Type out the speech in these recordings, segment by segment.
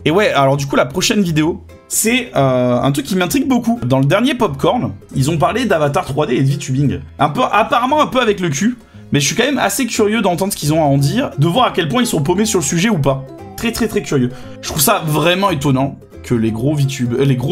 Et ouais, alors du coup, la prochaine vidéo, c'est un truc qui m'intrigue beaucoup. Dans le dernier Popcorn, ils ont parlé d'avatar 3D et de VTubing. Apparemment un peu avec le cul, mais je suis quand même assez curieux d'entendre ce qu'ils ont à en dire, de voir à quel point ils sont paumés sur le sujet ou pas. Très très très curieux. Je trouve ça vraiment étonnant que les gros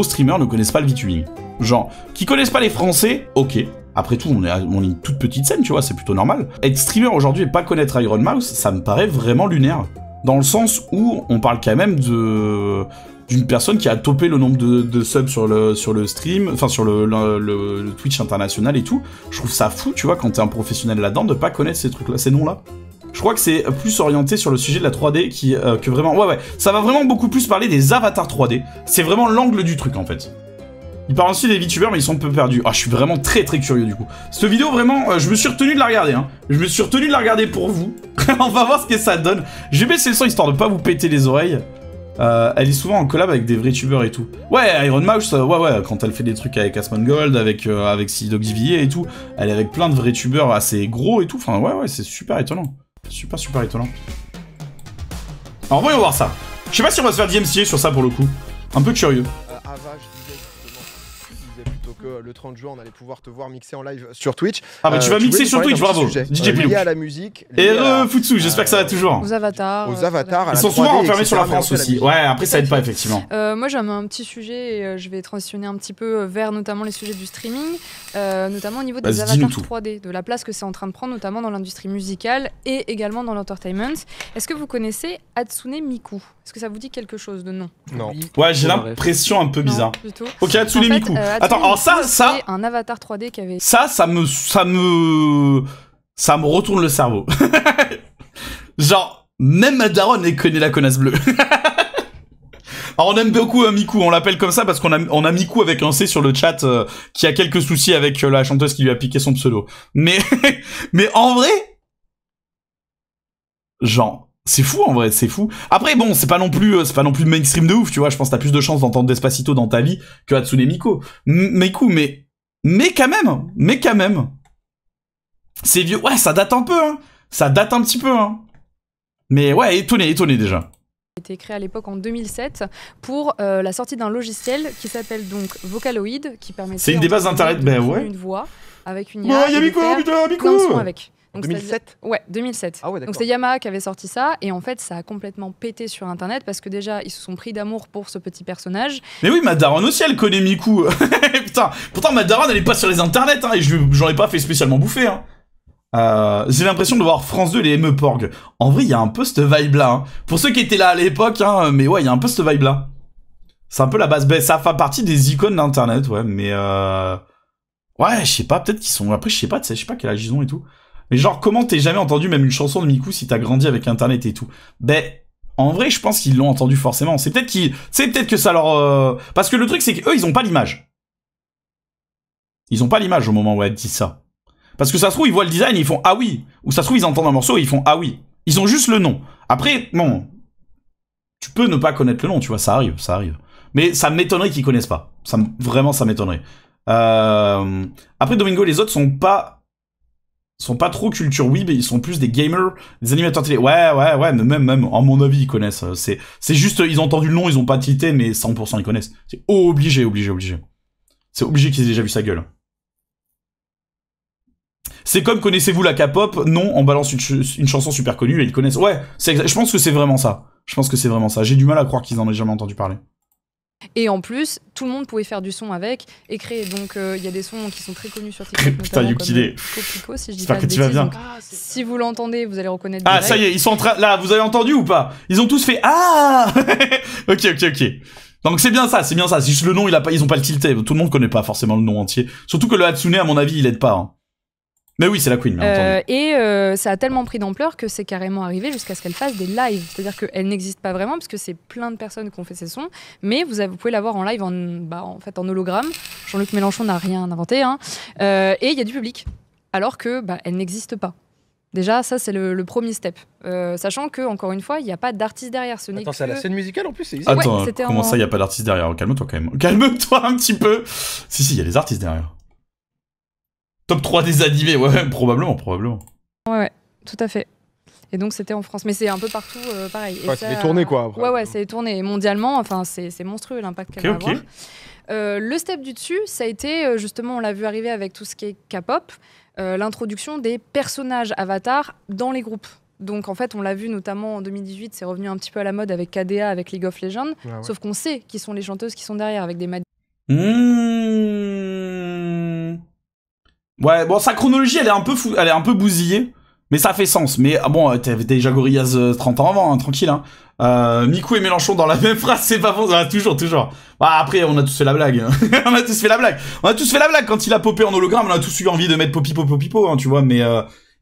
streamers ne connaissent pas le VTubing. Genre, qui connaissent pas les Français, ok. Après tout, on est une toute petite scène, tu vois, c'est plutôt normal. Être streamer aujourd'hui et pas connaître Iron Mouse, ça me paraît vraiment lunaire. Dans le sens où on parle quand même d'une personne qui a topé le nombre de subs sur le stream, enfin sur le Twitch international et tout. Je trouve ça fou, tu vois, quand t'es un professionnel là-dedans, de pas connaître ces trucs-là, ces noms-là. Je crois que c'est plus orienté sur le sujet de la 3D que vraiment... Ouais, ça va vraiment beaucoup plus parler des avatars 3D. C'est vraiment l'angle du truc, en fait. Ils parlent aussi des VTubers, mais ils sont un peu perdus. Ah, je suis vraiment très très curieux, du coup. Cette vidéo, vraiment, je me suis retenu de la regarder, hein. Je me suis retenu de la regarder pour vous. On va voir ce que ça donne. Je vais baisser le son, histoire de pas vous péter les oreilles. Elle est souvent en collab avec des vrais tubeurs et tout. Ouais, Iron Mouse, ouais, quand elle fait des trucs avec Asmongold, avec CDogDVA et tout, elle est avec plein de vrais tubeurs assez gros et tout. Enfin, ouais, c'est super étonnant. Super étonnant. Alors, voyons voir ça. Je sais pas si on va se faire DMCA sur ça pour le coup. Un peu curieux. Ava, je disais plutôt que le 30 juin, on allait pouvoir te voir mixer en live sur Twitch. Ah bah tu vas mixer sur Twitch, bravo. DJ Pilou. Lié à la musique. Et Futsu, j'espère que ça va toujours. Aux avatars. Aux avatars. Ils sont souvent enfermés sur la France aussi. Ouais, après ça aide pas effectivement. Moi j'ai un petit sujet et je vais transitionner un petit peu vers notamment les sujets du streaming, notamment au niveau des avatars 3D, de la place que c'est en train de prendre notamment dans l'industrie musicale et également dans l'entertainment. Est-ce que vous connaissez Hatsune Miku? Est-ce que ça vous dit quelque chose de nom? Non. Ouais, j'ai l'impression un peu bizarre. Non, du tout. Ok, Hatsune Miku. Attends, alors ça... un avatar 3D qui avait... Ça me retourne le cerveau. Genre, même ma daronne elle connaît la connasse bleue. Alors on aime beaucoup Miku, on l'appelle comme ça parce qu'on a Miku avec un C sur le chat qui a quelques soucis avec la chanteuse qui lui a piqué son pseudo. Mais en vrai, genre... C'est fou en vrai, c'est fou. Après bon, c'est pas non plus mainstream de ouf, tu vois. Je pense que t'as plus de chances d'entendre Despacito dans ta vie que Hatsune Miku. Mais quand même. C'est vieux. Ouais, ça date un peu, hein. Ça date un petit peu, hein. Mais ouais, étonné déjà. A été créé à l'époque en 2007 pour la sortie d'un logiciel qui s'appelle donc Vocaloid, qui permet. C'est une des bases d'internet, ben ouais. Une voix avec une IA. Ouais, y'a Miku, putain, Miku. Avec. Donc 2007 Ouais, 2007. Ah ouais, donc c'est Yamaha qui avait sorti ça, et en fait ça a complètement pété sur internet parce que déjà ils se sont pris d'amour pour ce petit personnage. Mais oui, ma daronne aussi elle connaît Miku. Putain, pourtant ma daronne elle est pas sur les internets, hein, et j'en ai pas fait spécialement bouffer. Hein. J'ai l'impression de voir France 2 les ME-Porg. En vrai, il y a un peu cette vibe là. Hein. Pour ceux qui étaient là à l'époque, hein, mais ouais, il y a un peu cette vibe là. C'est un peu la base. Ben, ça fait partie des icônes d'internet, ouais, mais ouais, je sais pas, peut-être qu'ils sont. Après, je sais pas quel âge ils ont et tout. Mais genre, comment t'es jamais entendu même une chanson de Miku si t'as grandi avec internet et tout? Ben, en vrai, je pense qu'ils l'ont entendu forcément. C'est peut-être que ça leur... Parce que le truc, c'est qu'eux, ils ont pas l'image. Ils ont pas l'image au moment où elle dit ça. Parce que ça se trouve, ils voient le design et ils font « Ah oui !» Ou ça se trouve, ils entendent un morceau et ils font « Ah oui !» Ils ont juste le nom. Après, non. Tu peux ne pas connaître le nom, tu vois, ça arrive. Mais ça m'étonnerait qu'ils connaissent pas. Vraiment, ça m'étonnerait. Après, Domingo, les autres sont pas trop culture weeb, ils sont plus des gamers, des animateurs télé. Ouais, mais même, à mon avis, ils connaissent. C'est juste, ils ont entendu le nom, ils ont pas tilté, mais 100% ils connaissent. C'est obligé. C'est obligé qu'ils aient déjà vu sa gueule. C'est comme, connaissez-vous la K-pop? Non, on balance une chanson super connue et ils connaissent. Ouais, je pense que c'est vraiment ça. J'ai du mal à croire qu'ils en aient jamais entendu parler. Et en plus, tout le monde pouvait faire du son avec et créer. Donc, il y a des sons qui sont très connus sur TikTok. Putain, Yukide. Copico, si je dis J'espère pas que de tu vas bêtises. bien. Donc, si vous l'entendez, vous allez reconnaître. Ah, ça y est, ils sont en train. Là, vous avez entendu ou pas? Ils ont tous fait ah. Ok. Donc c'est bien ça. C'est juste le nom, ils ont pas le tilté. Tout le monde connaît pas forcément le nom entier. Surtout que le Hatsune, à mon avis, il aide pas. Hein. Mais oui, c'est la Queen, bien entendu. Et ça a tellement pris d'ampleur que c'est carrément arrivé jusqu'à ce qu'elle fasse des lives. C'est-à-dire qu'elle n'existe pas vraiment, parce que c'est plein de personnes qui ont fait ses sons, mais vous pouvez la voir en live en fait en hologramme. Jean-Luc Mélenchon n'a rien inventé. Hein. Et il y a du public, alors que elle n'existe pas. Déjà, ça, c'est le premier step. Sachant que, encore une fois, il n'y a pas d'artiste derrière. Attends, c'est à la scène musicale en plus, c'est Attends, comment ça, il n'y a pas d'artiste derrière? Calme-toi quand même. Calme-toi un petit peu. Si, il y a des artistes derrière. Top 3 des animés, ouais, probablement. Ouais, tout à fait. Et donc c'était en France. Mais c'est un peu partout pareil. Et Ouais, c'est des tournées quoi. Après. Ouais, c'est des tournées. Et mondialement, enfin, c'est monstrueux l'impact qu'elle va avoir. Le step du dessus, ça a été, justement, on l'a vu arriver avec tout ce qui est K-pop, l'introduction des personnages avatars dans les groupes. Donc en fait, on l'a vu notamment en 2018, c'est revenu un petit peu à la mode avec KDA, avec League of Legends, sauf qu'on sait qui sont les chanteuses qui sont derrière, avec des Ouais, bon, sa chronologie, elle est un peu bousillée, mais ça fait sens. Mais bon, t'avais déjà Gorillaz 30 ans avant, hein, tranquille. Hein. Miku et Mélenchon dans la même phrase, c'est pas bon, toujours. Bah, après, on a tous fait la blague. On a tous fait la blague. Quand il a popé en hologramme, on a tous eu envie de mettre Popipo, hein, tu vois. Mais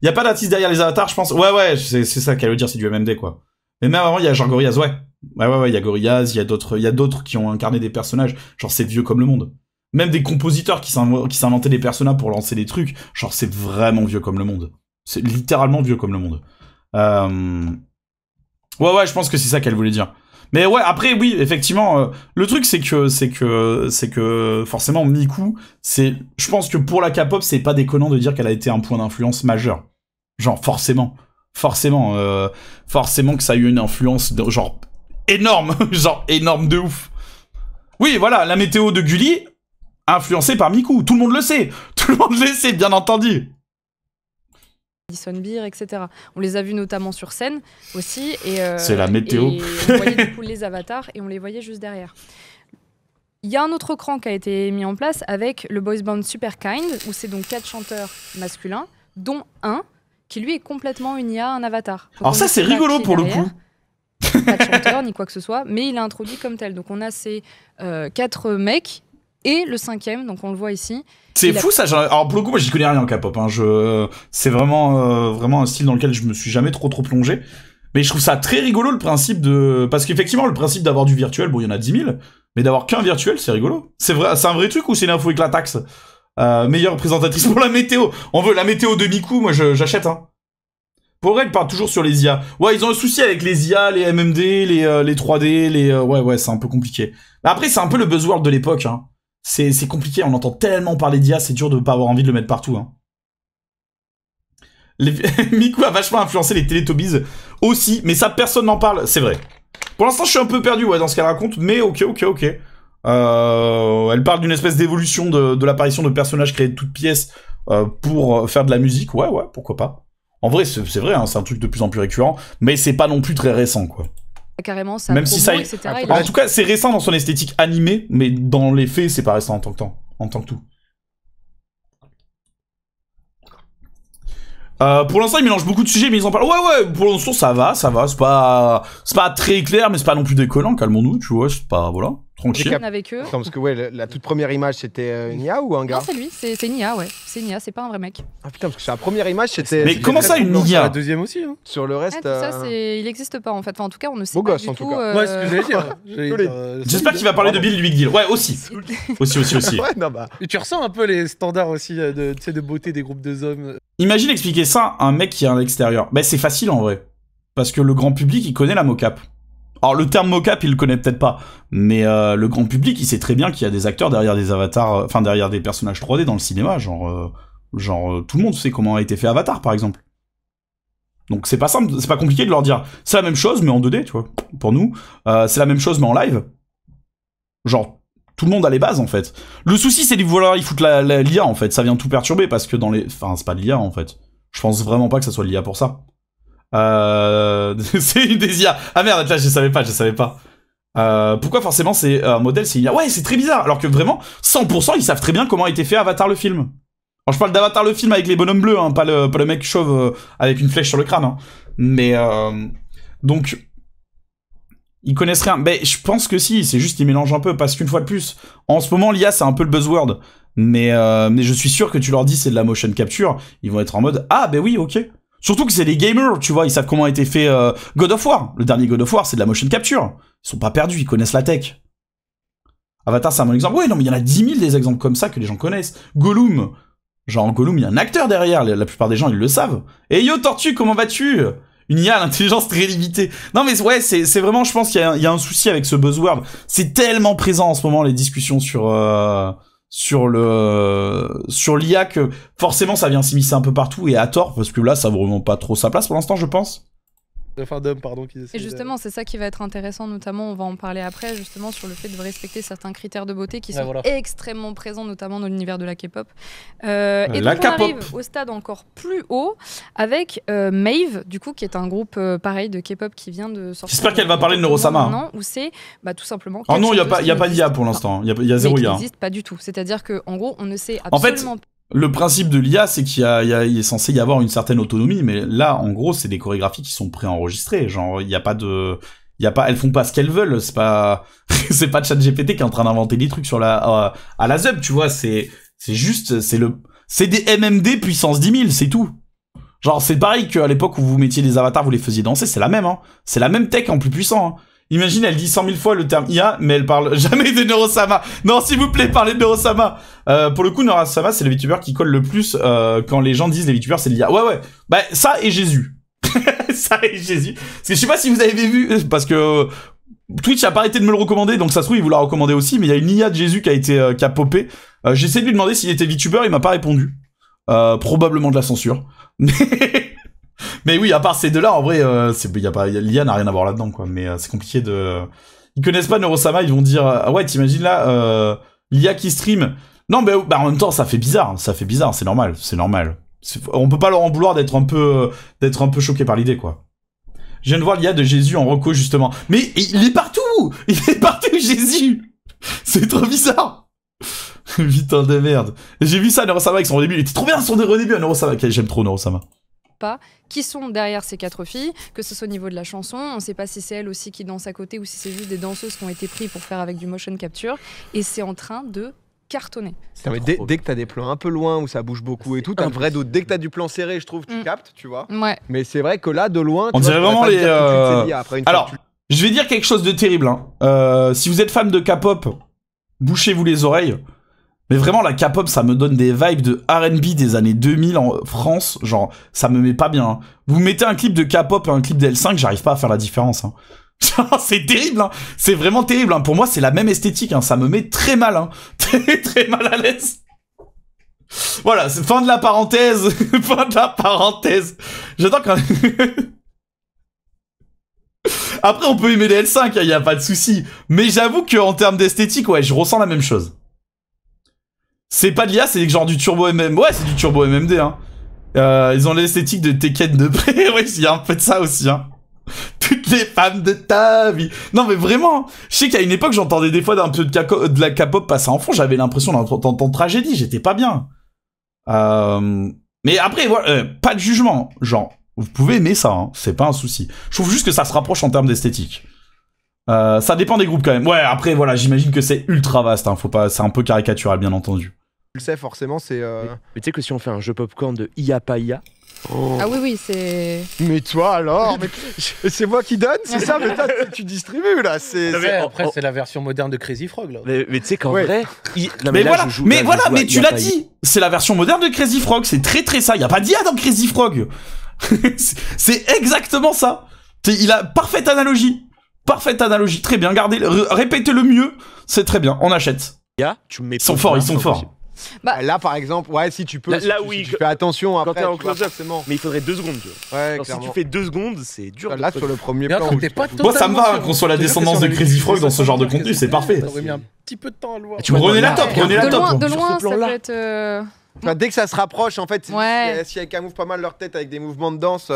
y a pas d'artiste derrière les avatars, je pense. Ouais, c'est ça qu'elle veut dire, c'est du MMD, quoi. Mais même avant, il y a genre Gorillaz, ouais. Ouais, il y a Gorillaz, il y a d'autres qui ont incarné des personnages. Genre, c'est vieux comme le monde. Même des compositeurs qui s'inventaient des personnages pour lancer des trucs, genre c'est vraiment vieux comme le monde. C'est littéralement vieux comme le monde. Ouais, je pense que c'est ça qu'elle voulait dire. Mais ouais, après oui, effectivement, le truc c'est que forcément Miku, je pense que pour la K-pop, c'est pas déconnant de dire qu'elle a été un point d'influence majeur. Genre forcément que ça a eu une influence genre énorme, genre énorme de ouf. Oui, voilà, la météo de Gulli influencé par Miku, tout le monde le sait, bien entendu. Madison Beer, etc. On les a vus notamment sur scène aussi. C'est la météo. Et on voyait du coup les avatars et on les voyait juste derrière. Il y a un autre cran qui a été mis en place avec le boys band Super Kind, où c'est donc 4 chanteurs masculins, dont un qui lui est complètement une IA, un avatar. Donc alors ça c'est rigolo pour derrière. Le coup. Pas de chanteur ni quoi que ce soit, mais il est introduit comme tel. Donc on a ces 4 mecs. Et le 5e, donc on le voit ici. C'est fou ça. Alors pour le coup, moi j'y connais rien en K-pop. Hein. C'est vraiment un style dans lequel je me suis jamais trop plongé. Mais je trouve ça très rigolo le principe parce qu'effectivement le principe d'avoir du virtuel, bon il y en a 10 000, mais d'avoir qu'un virtuel, c'est rigolo. C'est un vrai truc ou c'est une info avec la taxe meilleure représentatrice pour la météo. On veut la météo de Miku, moi j'achète. Hein. Pour vrai, ils partent toujours sur les IA. Ouais, ils ont un souci avec les IA, les MMD, les 3D, ouais, c'est un peu compliqué. Mais après, c'est un peu le buzzword de l'époque. Hein. C'est compliqué, on entend tellement parler d'IA, c'est dur de pas avoir envie de le mettre partout. Hein. Miku a vachement influencé les Teletubbies aussi, mais ça, personne n'en parle, c'est vrai. Pour l'instant, je suis un peu perdu dans ce qu'elle raconte, mais ok. Elle parle d'une espèce d'évolution de l'apparition de personnages créés de toutes pièces pour faire de la musique, ouais, pourquoi pas. En vrai, c'est vrai, hein, c'est un truc de plus en plus récurrent, mais c'est pas non plus très récent, quoi. Carrément, ça même si ça etc. En tout cas, c'est récent dans son esthétique animée, mais dans les faits, c'est pas récent en tant que tout. Pour l'instant, ils mélangent beaucoup de sujets, mais ils en parlent. Ouais, pour l'instant, ça va. C'est pas très clair, mais c'est pas non plus décollant. Calmons-nous, tu vois, c'est pas, voilà. Tranquille. Avec eux. Attends, parce que ouais, la toute première image, c'était une IA ou un gars? Non, c'est lui, c'est une IA, ouais. C'est une IA, c'est pas un vrai mec. Ah putain, parce que sur la première image, c'était... Mais comment ça, une IA? La deuxième aussi, hein. Sur le reste... tout ça, il existe pas, en fait. Enfin, en tout cas, on ne sait Beau pas gosse, du en tout. tout cas. Ouais, c'est ce que j'allais dire. J'espère qu'il va parler de Bill du Big Deal. Ouais, aussi. Aussi. Ouais, non, bah... Et tu ressens un peu les standards aussi de beauté des groupes de hommes. Imagine expliquer ça à un mec qui est à l'extérieur. Ben, c'est facile, en vrai. Parce que le grand public, il connaît la mocap. Alors le terme mocap, il le connaît peut-être pas, mais le grand public, il sait très bien qu'il y a des acteurs derrière des avatars, enfin derrière des personnages 3D dans le cinéma, genre tout le monde sait comment a été fait Avatar par exemple. Donc c'est pas simple, c'est pas compliqué de leur dire c'est la même chose mais en 2D, tu vois. Pour nous, c'est la même chose mais en live. Genre tout le monde a les bases en fait. Le souci c'est de vouloir y foutre l'IA en fait, ça vient tout perturber parce que c'est pas de l'IA en fait. Je pense vraiment pas que ça soit l'IA pour ça. C'est une des IA. Ah merde, là je savais pas. Pourquoi forcément c'est un modèle, c'est une IA? Ouais, c'est très bizarre. Alors que vraiment, 100% ils savent très bien comment a été fait Avatar le film. Alors je parle d'Avatar le film avec les bonhommes bleus, hein, pas le mec chauve avec une flèche sur le crâne. Hein. Mais donc ils connaissent rien. Mais je pense que si, c'est juste ils mélangent un peu parce qu'une fois de plus, en ce moment l'IA c'est un peu le buzzword. Mais je suis sûr que tu leur dis c'est de la motion capture, ils vont être en mode ah ben oui ok. Surtout que c'est des gamers, tu vois, ils savent comment a été fait God of War. Le dernier God of War, c'est de la motion capture. Ils sont pas perdus, ils connaissent la tech. Avatar, c'est un bon exemple. Ouais, non, mais il y en a 10 000 des exemples comme ça que les gens connaissent. Gollum. Genre, Gollum, il y a un acteur derrière. La plupart des gens, ils le savent. Et yo, Tortue, comment vas-tu? Une IA à l'intelligence très limitée. Non, mais ouais, c'est vraiment, je pense qu'il y a un souci avec ce buzzword. C'est tellement présent en ce moment, les discussions sur l'IA que forcément ça vient s'immiscer un peu partout et à tort parce que là ça vaut vraiment pas trop sa place pour l'instant je pense. Enfin, d'hommes, pardon. Qui Et justement, c'est ça qui va être intéressant, notamment, on va en parler après, justement, sur le fait de respecter certains critères de beauté qui sont extrêmement présents, notamment dans l'univers de la K-pop. Et donc, on arrive au stade encore plus haut avec Mave, du coup, qui est un groupe pareil de K-pop qui vient de sortir. J'espère qu'elle va parler de Neurosama. Non, où c'est tout simplement. Oh non, il n'y a pas d'IA pour l'instant. Il y a zéro IA. Ça n'existe pas du tout. C'est-à-dire qu'en gros, on ne sait absolument pas. Le principe de l'IA, c'est qu'il est censé y avoir une certaine autonomie, mais là, en gros, c'est des chorégraphies qui sont préenregistrées. Genre, elles font pas ce qu'elles veulent. C'est pas ChatGPT qui est en train d'inventer des trucs sur à la ZUB, tu vois. C'est des MMD puissance 10 000, c'est tout. Genre, c'est pareil qu'à l'époque où vous mettiez des avatars, vous les faisiez danser, c'est la même, hein. C'est la même tech en plus puissant, hein. Imagine, elle dit 100 000 fois le terme IA, mais elle parle jamais de Neurosama. Non, s'il vous plaît, parlez de Neurosama. Pour le coup, Neurosama, c'est le VTuber qui colle le plus quand les gens disent les VTubers, c'est l'IA. Ouais. Bah, ça et Jésus. Ça et Jésus. Parce que je sais pas si vous avez vu, parce que Twitch a pas arrêté de me le recommander, donc ça se trouve, il vous l'a recommandé aussi, mais il y a une IA de Jésus qui a popé. J'ai essayé de lui demander s'il était VTuber, il m'a pas répondu. Probablement de la censure. Mais oui, à part ces deux-là, en vrai, l'IA n'a rien à voir là-dedans, quoi. Mais c'est compliqué de... Ils connaissent pas Neurosama, ils vont dire... ouais, t'imagines là, l'IA qui stream... Non, mais en même temps, ça fait bizarre, c'est normal. On peut pas leur en vouloir d'être un peu choqué par l'idée, quoi. Je viens de voir l'IA de Jésus en reco, justement. Mais il est partout, Jésus. C'est trop bizarre. Putain de merde. J'ai vu ça, Neurosama, avec son redébut. Il était trop bien son redébut à Neurosama. J'aime trop Neurosama. Pas qui sont derrière ces 4 filles, que ce soit au niveau de la chanson, on ne sait pas si c'est elles aussi qui dansent à côté ou si c'est juste des danseuses qui ont été prises pour faire avec du motion capture, et c'est en train de cartonner. Mais dès que t'as des plans un peu loin où ça bouge beaucoup et tout, t'as un vrai doute. Dès que t'as du plan serré, je trouve, tu captes, tu vois. Ouais. Mais c'est vrai que là, de loin, on dirait vraiment les... Alors, je vais dire quelque chose de terrible, hein. Si vous êtes fan de K-pop, bouchez-vous les oreilles. Mais vraiment, la K-pop, ça me donne des vibes de R&B des années 2000 en France. Genre, ça me met pas bien. Hein. Vous mettez un clip de K-pop et un clip d'L5, j'arrive pas à faire la différence. Hein. C'est terrible, hein. C'est vraiment terrible. Hein. Pour moi, c'est la même esthétique. Hein. Ça me met très mal. Hein. Très mal à l'aise. Voilà, c'est fin de la parenthèse. Fin de la parenthèse. J'attends quand Après, on peut aimer les L5, il y a pas de souci. Mais j'avoue qu'en termes d'esthétique, ouais, je ressens la même chose. C'est pas de l'IA, c'est genre du turbo MMD. Ouais, c'est du turbo MMD, hein. Ils ont l'esthétique de Tekken de près. Ouais, il y a un peu de ça aussi, hein. Toutes les femmes de ta vie. Non, mais vraiment, je sais qu'à une époque, j'entendais des fois un peu de la K-pop passer en fond. J'avais l'impression d'entendre tragédie. J'étais pas bien. Mais après, voilà, pas de jugement. Genre, vous pouvez aimer ça, hein. C'est pas un souci. Je trouve juste que ça se rapproche en termes d'esthétique. Ça dépend des groupes quand même. Ouais, après, voilà, j'imagine que c'est ultra vaste. Hein. Faut pas, c'est un peu caricatural, bien entendu. Tu le sais, forcément, c'est... Mais tu sais que si on fait un jeu popcorn de IA pas IA... Oh. Ah oui, c'est... Mais toi alors, c'est moi qui donne, c'est ça, mais toi tu distribues là, c'est... Après c'est la version moderne de Crazy Frog là. Mais tu sais qu'en vrai... Non, mais là, voilà, mais tu l'as dit, c'est la version moderne de Crazy Frog, c'est très ça, y a pas d'IA dans Crazy Frog. C'est exactement ça. Il a parfaite analogie, très bien, gardez, répétez-le mieux, c'est très bien, on achète. Tu me mets ils sont forts. Bah, là par exemple, ouais, si tu peux, là oui, tu fais attention après, quand t'es en close-up, mais il faudrait 2 secondes. Tu vois. Ouais, alors, si tu fais 2 secondes, c'est dur. Là sur le premier plan. Moi ça me va qu'on soit la descendance de Crazy Frog dans ce genre de contenu, c'est parfait. Ça aurait mis un petit peu de temps à le voir. Prenez la top. De loin, ça peut être... Enfin, dès que ça se rapproche, en fait, ouais. si elles camouflent pas mal leur tête avec des mouvements de danse,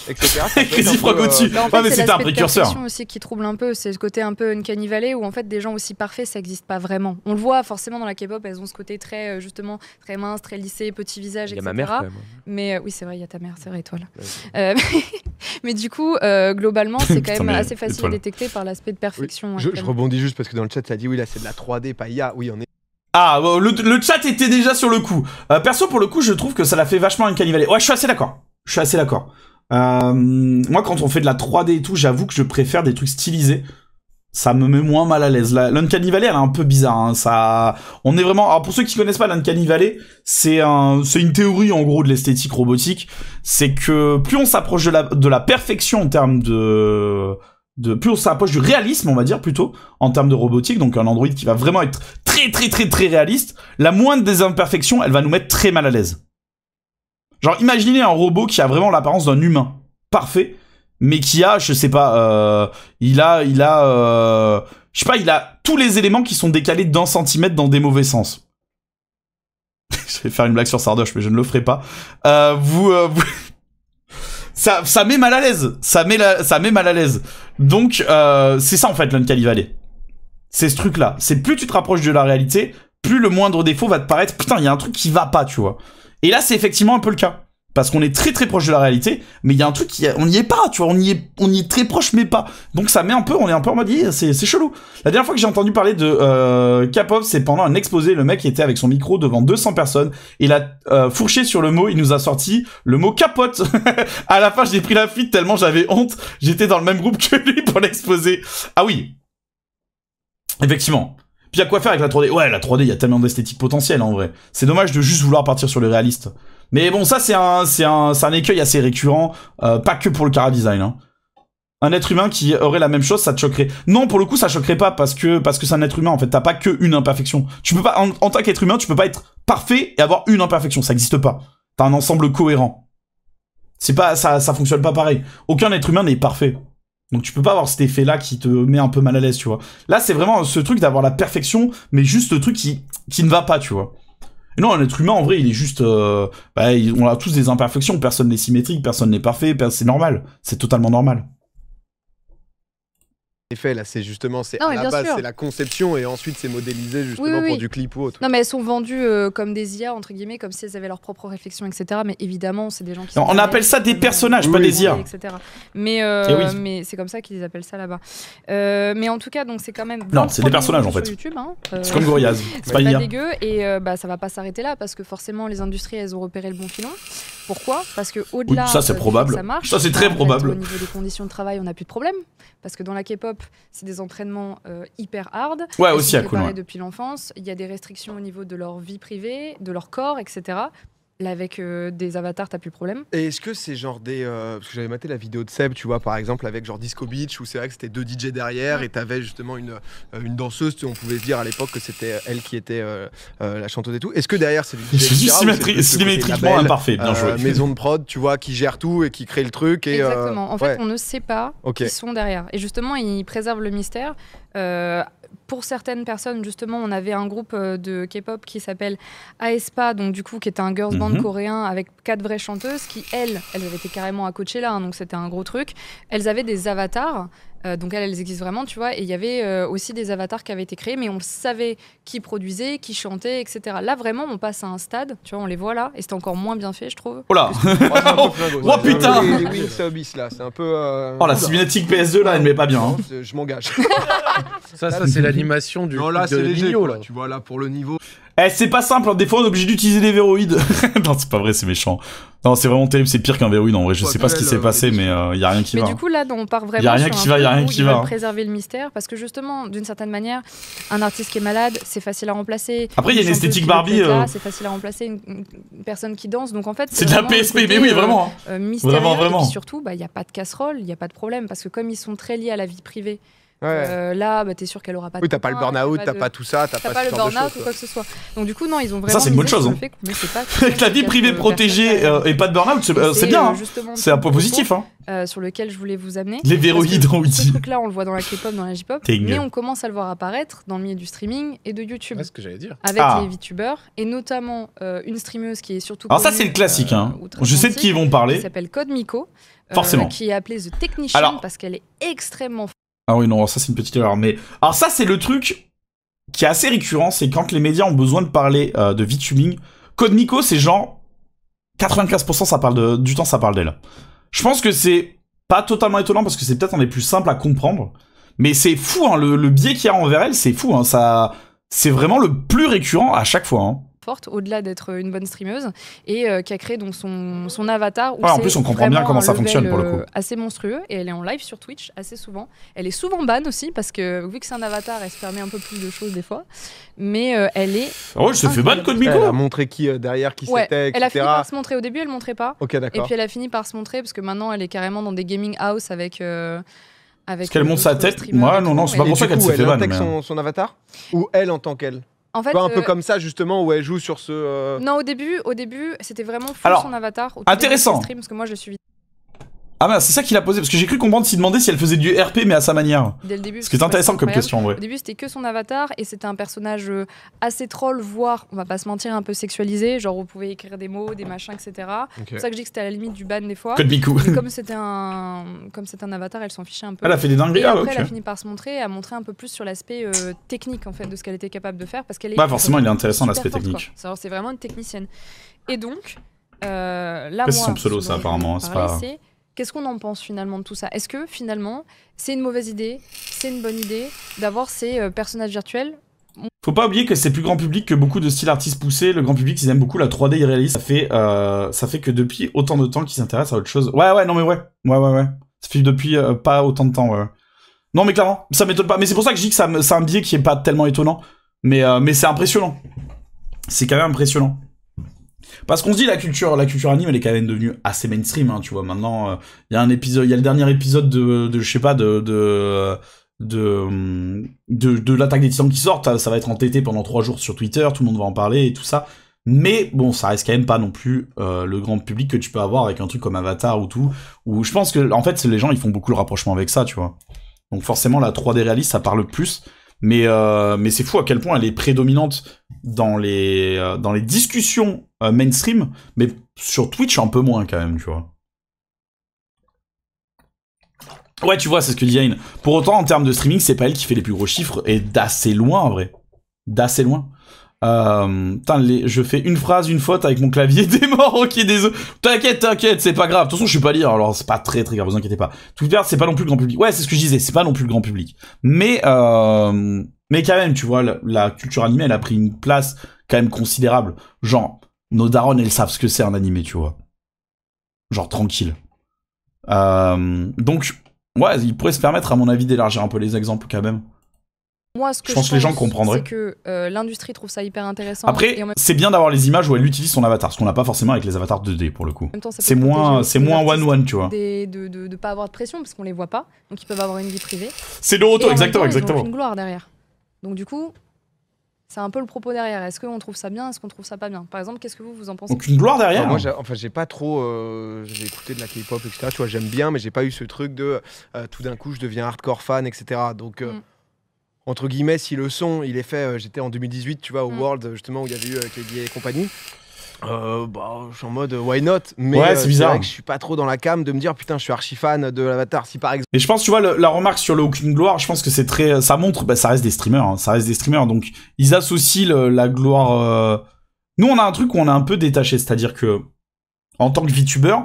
etc. Crazy Frog au-dessus. En fait, mais c'était un précurseur. C'est aussi qui trouble un peu, c'est ce côté un peu Uncanny Valley où en fait des gens aussi parfaits, ça n'existe pas vraiment. On le voit forcément dans la K-pop, elles ont ce côté très justement très mince, très lissé, petit visage, etc. Il y a ma mère quand même. Mais oui, c'est vrai, il y a ta mère, c'est vrai, étoile. Mais du coup, globalement, c'est quand même assez facile à détecter par l'aspect de perfection. Oui. Je rebondis juste parce que dans le chat, ça dit oui, là c'est de la 3D, pas IA. Oui, on est. Ah, le chat était déjà sur le coup. Perso, pour le coup, je trouve que ça l'a fait vachement Uncanny Valley. Ouais, je suis assez d'accord. Moi, quand on fait de la 3D et tout, j'avoue que je préfère des trucs stylisés. Ça me met moins mal à l'aise. L'Uncanny Valley, elle est un peu bizarre. Hein. Ça, on est vraiment. Alors pour ceux qui connaissent pas l'Uncanny Valley, c'est une théorie en gros de l'esthétique robotique. C'est que plus on s'approche de la perfection en termes plus on s'approche du réalisme, on va dire plutôt, en termes de robotique, donc un android qui va vraiment être très réaliste, la moindre des imperfections, elle va nous mettre très mal à l'aise. Genre, imaginez un robot qui a vraiment l'apparence d'un humain, parfait, mais qui a, je sais pas, il a je sais pas, il a tous les éléments qui sont décalés d'1 centimètre dans des mauvais sens. Je vais faire une blague sur Sardoche, mais je ne le ferai pas. Ça met mal à l'aise. Ça met mal à l'aise. Donc, c'est ça en fait l'Uncanny Valley. C'est ce truc-là. C'est plus tu te rapproches de la réalité, plus le moindre défaut va te paraître, putain, il y a un truc qui va pas, tu vois. Et là, c'est effectivement un peu le cas. Parce qu'on est très très proche de la réalité, mais il y a un truc on n'y est pas, tu vois, on y est très proche, mais pas. Donc ça met un peu, on est un peu en mode, c'est chelou. La dernière fois que j'ai entendu parler de K-pop, c'est pendant un exposé, le mec était avec son micro devant 200 personnes, et il a fourché sur le mot, il nous a sorti le mot capote. À la fin, j'ai pris la fuite tellement j'avais honte, j'étais dans le même groupe que lui pour l'exposé. Ah oui. Effectivement. Puis il y a quoi faire avec la 3D. Ouais, la 3D, il y a tellement d'esthétique potentielle en vrai. C'est dommage de juste vouloir partir sur le réaliste. Mais bon, ça c'est un écueil assez récurrent, pas que pour le chara-design. Hein. Un être humain qui aurait la même chose, ça te choquerait. Non, pour le coup, ça choquerait pas parce que c'est un être humain. En fait, t'as pas que une imperfection. Tu peux pas, en tant qu'être humain, tu peux pas être parfait et avoir une imperfection. Ça existe pas. T'as un ensemble cohérent. C'est pas, ça fonctionne pas pareil. Aucun être humain n'est parfait. Donc tu peux pas avoir cet effet-là qui te met un peu mal à l'aise, tu vois. Là, c'est vraiment ce truc d'avoir la perfection, mais juste le truc qui ne va pas, tu vois. Et non, un être humain, en vrai, il est juste... on a tous des imperfections, personne n'est symétrique, personne n'est parfait, c'est normal. C'est totalement normal. Effet là, c'est justement, c'est à la base, c'est la conception et ensuite c'est modélisé justement pour du clip ou autre. Non mais elles sont vendues comme des IA entre guillemets, comme si elles avaient leur propre réflexion, etc. Mais évidemment, c'est des gens qui. Non, on appelle ça des personnages, pas des IA. Etc. Mais mais c'est comme ça qu'ils appellent ça là-bas. Mais en tout cas, donc c'est quand même. Non, c'est des personnages en fait. YouTube, hein. C'est comme Gorillaz. C'est pas dégueu et ça va pas s'arrêter là parce que forcément les industries elles ont repéré le bon filon. Pourquoi ? Parce que au-delà, ça c'est probable. Ça marche. Ça c'est très probable. Au niveau des conditions de travail, on n'a plus de problème parce que dans la K-pop, c'est des entraînements hyper hard. Ouais, aussi à Konoha. Depuis l'enfance, il y a des restrictions au niveau de leur vie privée, de leur corps, etc. Là, avec des avatars, t'as plus de problème. Et est-ce que c'est genre des... parce que j'avais maté la vidéo de Seb, tu vois, par exemple, avec genre Disco Beach, où c'est vrai que c'était 2 DJ derrière, et t'avais justement une danseuse, on pouvait se dire à l'époque que c'était elle qui était la chanteuse et tout. Est-ce que derrière, c'est du DJ, c'est juste symétriquement imparfait, bien joué. Maison de prod, tu vois, qui gère tout et qui crée le truc. Et, exactement. En fait, on ne sait pas qui sont derrière. Et justement, ils préservent le mystère. Pour certaines personnes, justement, on avait un groupe de K-pop qui s'appelle aespa, donc du coup, qui était un girls band coréen avec 4 vraies chanteuses qui, elles avaient été carrément à Coachella, hein, donc c'était un gros truc. Elles avaient des avatars. Donc elles existent vraiment, tu vois, et il y avait aussi des avatars qui avaient été créés, mais on savait qui produisait, qui chantait, etc. Là, vraiment, on passe à un stade, tu vois, on les voit là, et c'était encore moins bien fait, je trouve. Oh là. Oh putain. Les Wings Abyss, là, c'est un peu... Oh, la cinématique PS2, là, elle met pas bien. Hein. Je m'engage. Ça c'est l'animation du... Non, là, c'est léger, Nino, là. Tu vois, là, pour le niveau... C'est pas simple, hein. Des fois on est obligé d'utiliser des verroïdes. Non, c'est pas vrai, c'est méchant. Non, c'est vraiment terrible, c'est pire qu'un verrouide en vrai. Je sais pas ce qui s'est passé, mais y a rien qui va. Mais du coup, là, on part vraiment. Y a rien qui va, y a rien qui va. Préserver le mystère, parce que justement, d'une certaine manière, un artiste qui est malade, c'est facile à remplacer. Après, il y a une esthétique Barbie. C'est facile à remplacer une personne qui danse, donc en fait. C'est de la PSP, mais oui, vraiment. Mystérieux, vraiment. Et puis surtout, il y a pas de casserole, il y a pas de problème, parce que comme ils sont très liés à la vie privée. Là, t'es sûr qu'elle aura pas de. Oui, t'as pas le burn-out, t'as pas tout ça, t'as pas le burn-out ou quoi que ce soit. Donc, du coup, non, ils ont vraiment. Ça, c'est une bonne chose. Hein. Avec la vie privée protégée et pas de burn-out, c'est bien. C'est un point positif. Sur lequel je voulais vous amener. Les verroïdes en outil. Ce truc-là, on le voit dans la K-pop, dans la J-pop. Mais on commence à le voir apparaître dans le milieu du streaming et de YouTube. C'est ce que j'allais dire. Avec les VTubers et notamment une streameuse qui est surtout. Alors, ça, c'est le classique. Je sais de qui ils vont parler. Qui s'appelle Code Miko. Forcément. Qui est appelée The Technician parce qu'elle est extrêmement. Ah oui, non, ça c'est une petite erreur. Mais alors ça, c'est le truc qui est assez récurrent, c'est quand les médias ont besoin de parler de VTubing. Code Miko, c'est genre 95% du temps, ça parle d'elle. Je pense que c'est pas totalement étonnant parce que c'est peut-être un des plus simples à comprendre. Mais c'est fou, hein, le biais qu'il y a envers elle, c'est fou. Hein, c'est vraiment le plus récurrent à chaque fois. Hein. Forte, au-delà d'être une bonne streameuse, et qui a créé donc son avatar. En plus, on comprend bien comment ça fonctionne pour le coup. Assez monstrueux, et elle est en live sur Twitch assez souvent. Elle est souvent ban aussi, parce que vu que c'est un avatar, elle se permet un peu plus de choses des fois. Mais elle est. Ah ouais, je te fais ban, Code Miko. Elle a montré qui derrière, qui c'était, etc. Elle a fini par se montrer. Au début, elle montrait pas. Ok, d'accord. Et puis elle a fini par se montrer, parce que maintenant, elle est carrément dans des gaming house avec. Parce qu'elle monte sa tête. Moi, non, c'est pas pour ça qu'elle s'est fait ban. Elle intègre son avatar ou elle en tant qu'elle. En fait, un peu comme ça justement où elle joue sur ce. Non, au début, c'était vraiment full son avatar. Intéressant. Stream, parce que moi, je suis. Ah bah c'est ça qu'il a posé, parce que j'ai cru comprendre s'il demandait si elle faisait du RP mais à sa manière. Dès le début. Ce qui est intéressant comme question en vrai. Au début c'était que son avatar et c'était un personnage assez troll, voire, on va pas se mentir, un peu sexualisé, genre vous pouvez écrire des mots, des machins, etc. C'est pour ça que je dis que c'était à la limite du ban des fois. Code Biku. Mais comme c'est un avatar, elle s'en fichait un peu. Elle a fait des dingueries, et après ok. elle a fini par se montrer, à montrer un peu plus sur l'aspect technique en fait de ce qu'elle était capable de faire parce qu'elle est. Bah forcément il est intéressant super l'aspect forte, technique. quoi. C'est vraiment une technicienne. Et donc là Après, c'est moi, son pseudo ce ça dont je apparemment, voulais c'est parler, pas... c'est qu'est-ce qu'on en pense finalement de tout ça? Est-ce que finalement c'est une mauvaise idée, c'est une bonne idée d'avoir ces personnages virtuels? Faut pas oublier que c'est plus grand public que beaucoup de styles artistes poussés. Le grand public, ils aiment beaucoup la 3D irréaliste. Ça fait que depuis autant de temps qu'ils s'intéressent à autre chose. Ouais, non mais ouais. Ça fait depuis pas autant de temps, ouais. Non mais clairement, ça m'étonne pas. Mais c'est pour ça que je dis que c'est un biais qui est pas tellement étonnant. Mais c'est impressionnant. C'est quand même impressionnant. Parce qu'on se dit la culture anime elle est quand même devenue assez mainstream, hein, tu vois. Maintenant, il y a le dernier épisode de je sais pas de l'attaque des Titans qui sort, ça va être entêté pendant 3 jours sur Twitter, tout le monde va en parler et tout ça. Mais bon, ça reste quand même pas non plus le grand public que tu peux avoir avec un truc comme Avatar ou tout. Où je pense que en fait les gens ils font beaucoup le rapprochement avec ça, tu vois. Donc forcément la 3D réaliste ça parle plus. Mais c'est fou à quel point elle est prédominante dans les discussions mainstream, mais sur Twitch un peu moins quand même, tu vois. Ouais, tu vois, c'est ce que dit Yain. Pour autant, en termes de streaming, c'est pas elle qui fait les plus gros chiffres, et d'assez loin, en vrai. D'assez loin. Je fais une phrase, une faute avec mon clavier, des morts, ok, désolé. T'inquiète, c'est pas grave. De toute façon, je sais pas lire, alors c'est pas très grave, vous inquiétez pas. Twitter, c'est pas non plus le grand public. Ouais, c'est ce que je disais, c'est pas non plus le grand public. Mais quand même, tu vois, la culture animée, elle a pris une place quand même considérable. Genre, nos darons, elles savent ce que c'est un animé, tu vois. Genre, tranquille. Donc, ouais, il pourrait se permettre, à mon avis, d'élargir un peu les exemples quand même. Moi, ce que je pense que les gens comprendraient. C'est que l'industrie trouve ça hyper intéressant. Après, c'est bien d'avoir les images où elle utilise son avatar, ce qu'on n'a pas forcément avec les avatars 2D pour le coup. C'est moins one-one, tu vois. De pas avoir de pression parce qu'on les voit pas, donc ils peuvent avoir une vie privée. C'est Naruto, exactement. Ils ont aucune gloire derrière. Donc du coup, c'est un peu le propos derrière. Est-ce qu'on trouve ça bien, est-ce qu'on trouve ça pas bien? Par exemple, qu'est-ce que vous en pensez? Aucune gloire derrière. Moi, j'ai pas trop. J'ai écouté de la K-pop, etc. Tu vois, j'aime bien, mais j'ai pas eu ce truc de tout d'un coup je deviens hardcore fan, etc. Donc entre guillemets, si le son il est fait, j'étais en 2018, tu vois, au World justement où il y avait eu KD et compagnie. Je suis en mode why not, mais ouais, c'est bizarre. Vrai que je suis pas trop dans la cam de me dire putain je suis archi fan de l'Avatar. Si par exemple. Et je pense, tu vois, la remarque sur le aucune gloire, je pense que c'est très, ça montre, ça reste des streamers, hein, ça reste des streamers, donc ils associent la gloire. Nous on a un truc où on est un peu détaché, c'est-à-dire que en tant que VTuber,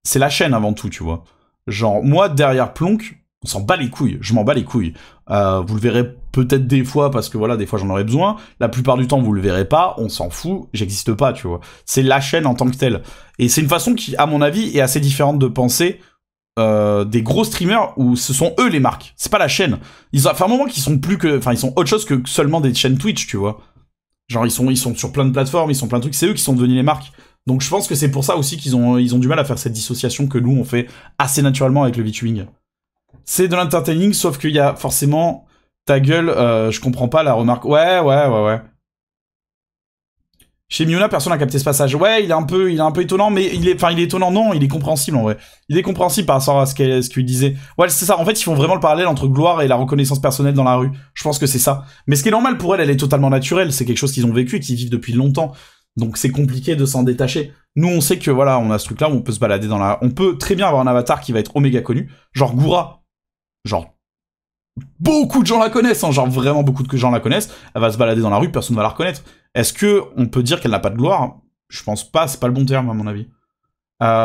c'est la chaîne avant tout, tu vois. Genre moi derrière Plonk, on s'en bat les couilles, je m'en bats les couilles. Vous le verrez peut-être des fois parce que voilà, des fois j'en aurais besoin. La plupart du temps vous le verrez pas, on s'en fout, j'existe pas, tu vois. C'est la chaîne en tant que telle. Et c'est une façon qui, à mon avis, est assez différente de penser des gros streamers où ce sont eux les marques. C'est pas la chaîne. Ils ont fait un moment qu'ils sont plus que, enfin ils sont autre chose que seulement des chaînes Twitch, tu vois. Genre ils sont sur plein de plateformes, ils sont plein de trucs. C'est eux qui sont devenus les marques. Donc je pense que c'est pour ça aussi qu'ils ont du mal à faire cette dissociation que nous on fait assez naturellement avec le VTubing. C'est de l'entertaining, sauf qu'il y a forcément ta gueule, je comprends pas la remarque. Ouais. Chez Miona, personne n'a capté ce passage. Ouais, il est un peu étonnant, mais il est étonnant, non, il est compréhensible en vrai. Il est compréhensible par rapport à ce qu'il disait. Ouais, c'est ça. En fait, ils font vraiment le parallèle entre gloire et la reconnaissance personnelle dans la rue. Je pense que c'est ça. Mais ce qui est normal pour elle est totalement naturelle. C'est quelque chose qu'ils ont vécu et qu'ils vivent depuis longtemps. Donc c'est compliqué de s'en détacher. Nous, on sait que voilà, on a ce truc-là où on peut se balader dans la... On peut très bien avoir un avatar qui va être oméga connu. Genre Goura. Genre... Beaucoup de gens la connaissent, hein, genre vraiment beaucoup de gens la connaissent. Elle va se balader dans la rue, personne ne va la reconnaître. Est-ce que on peut dire qu'elle n'a pas de gloire? Je pense pas, c'est pas le bon terme à mon avis.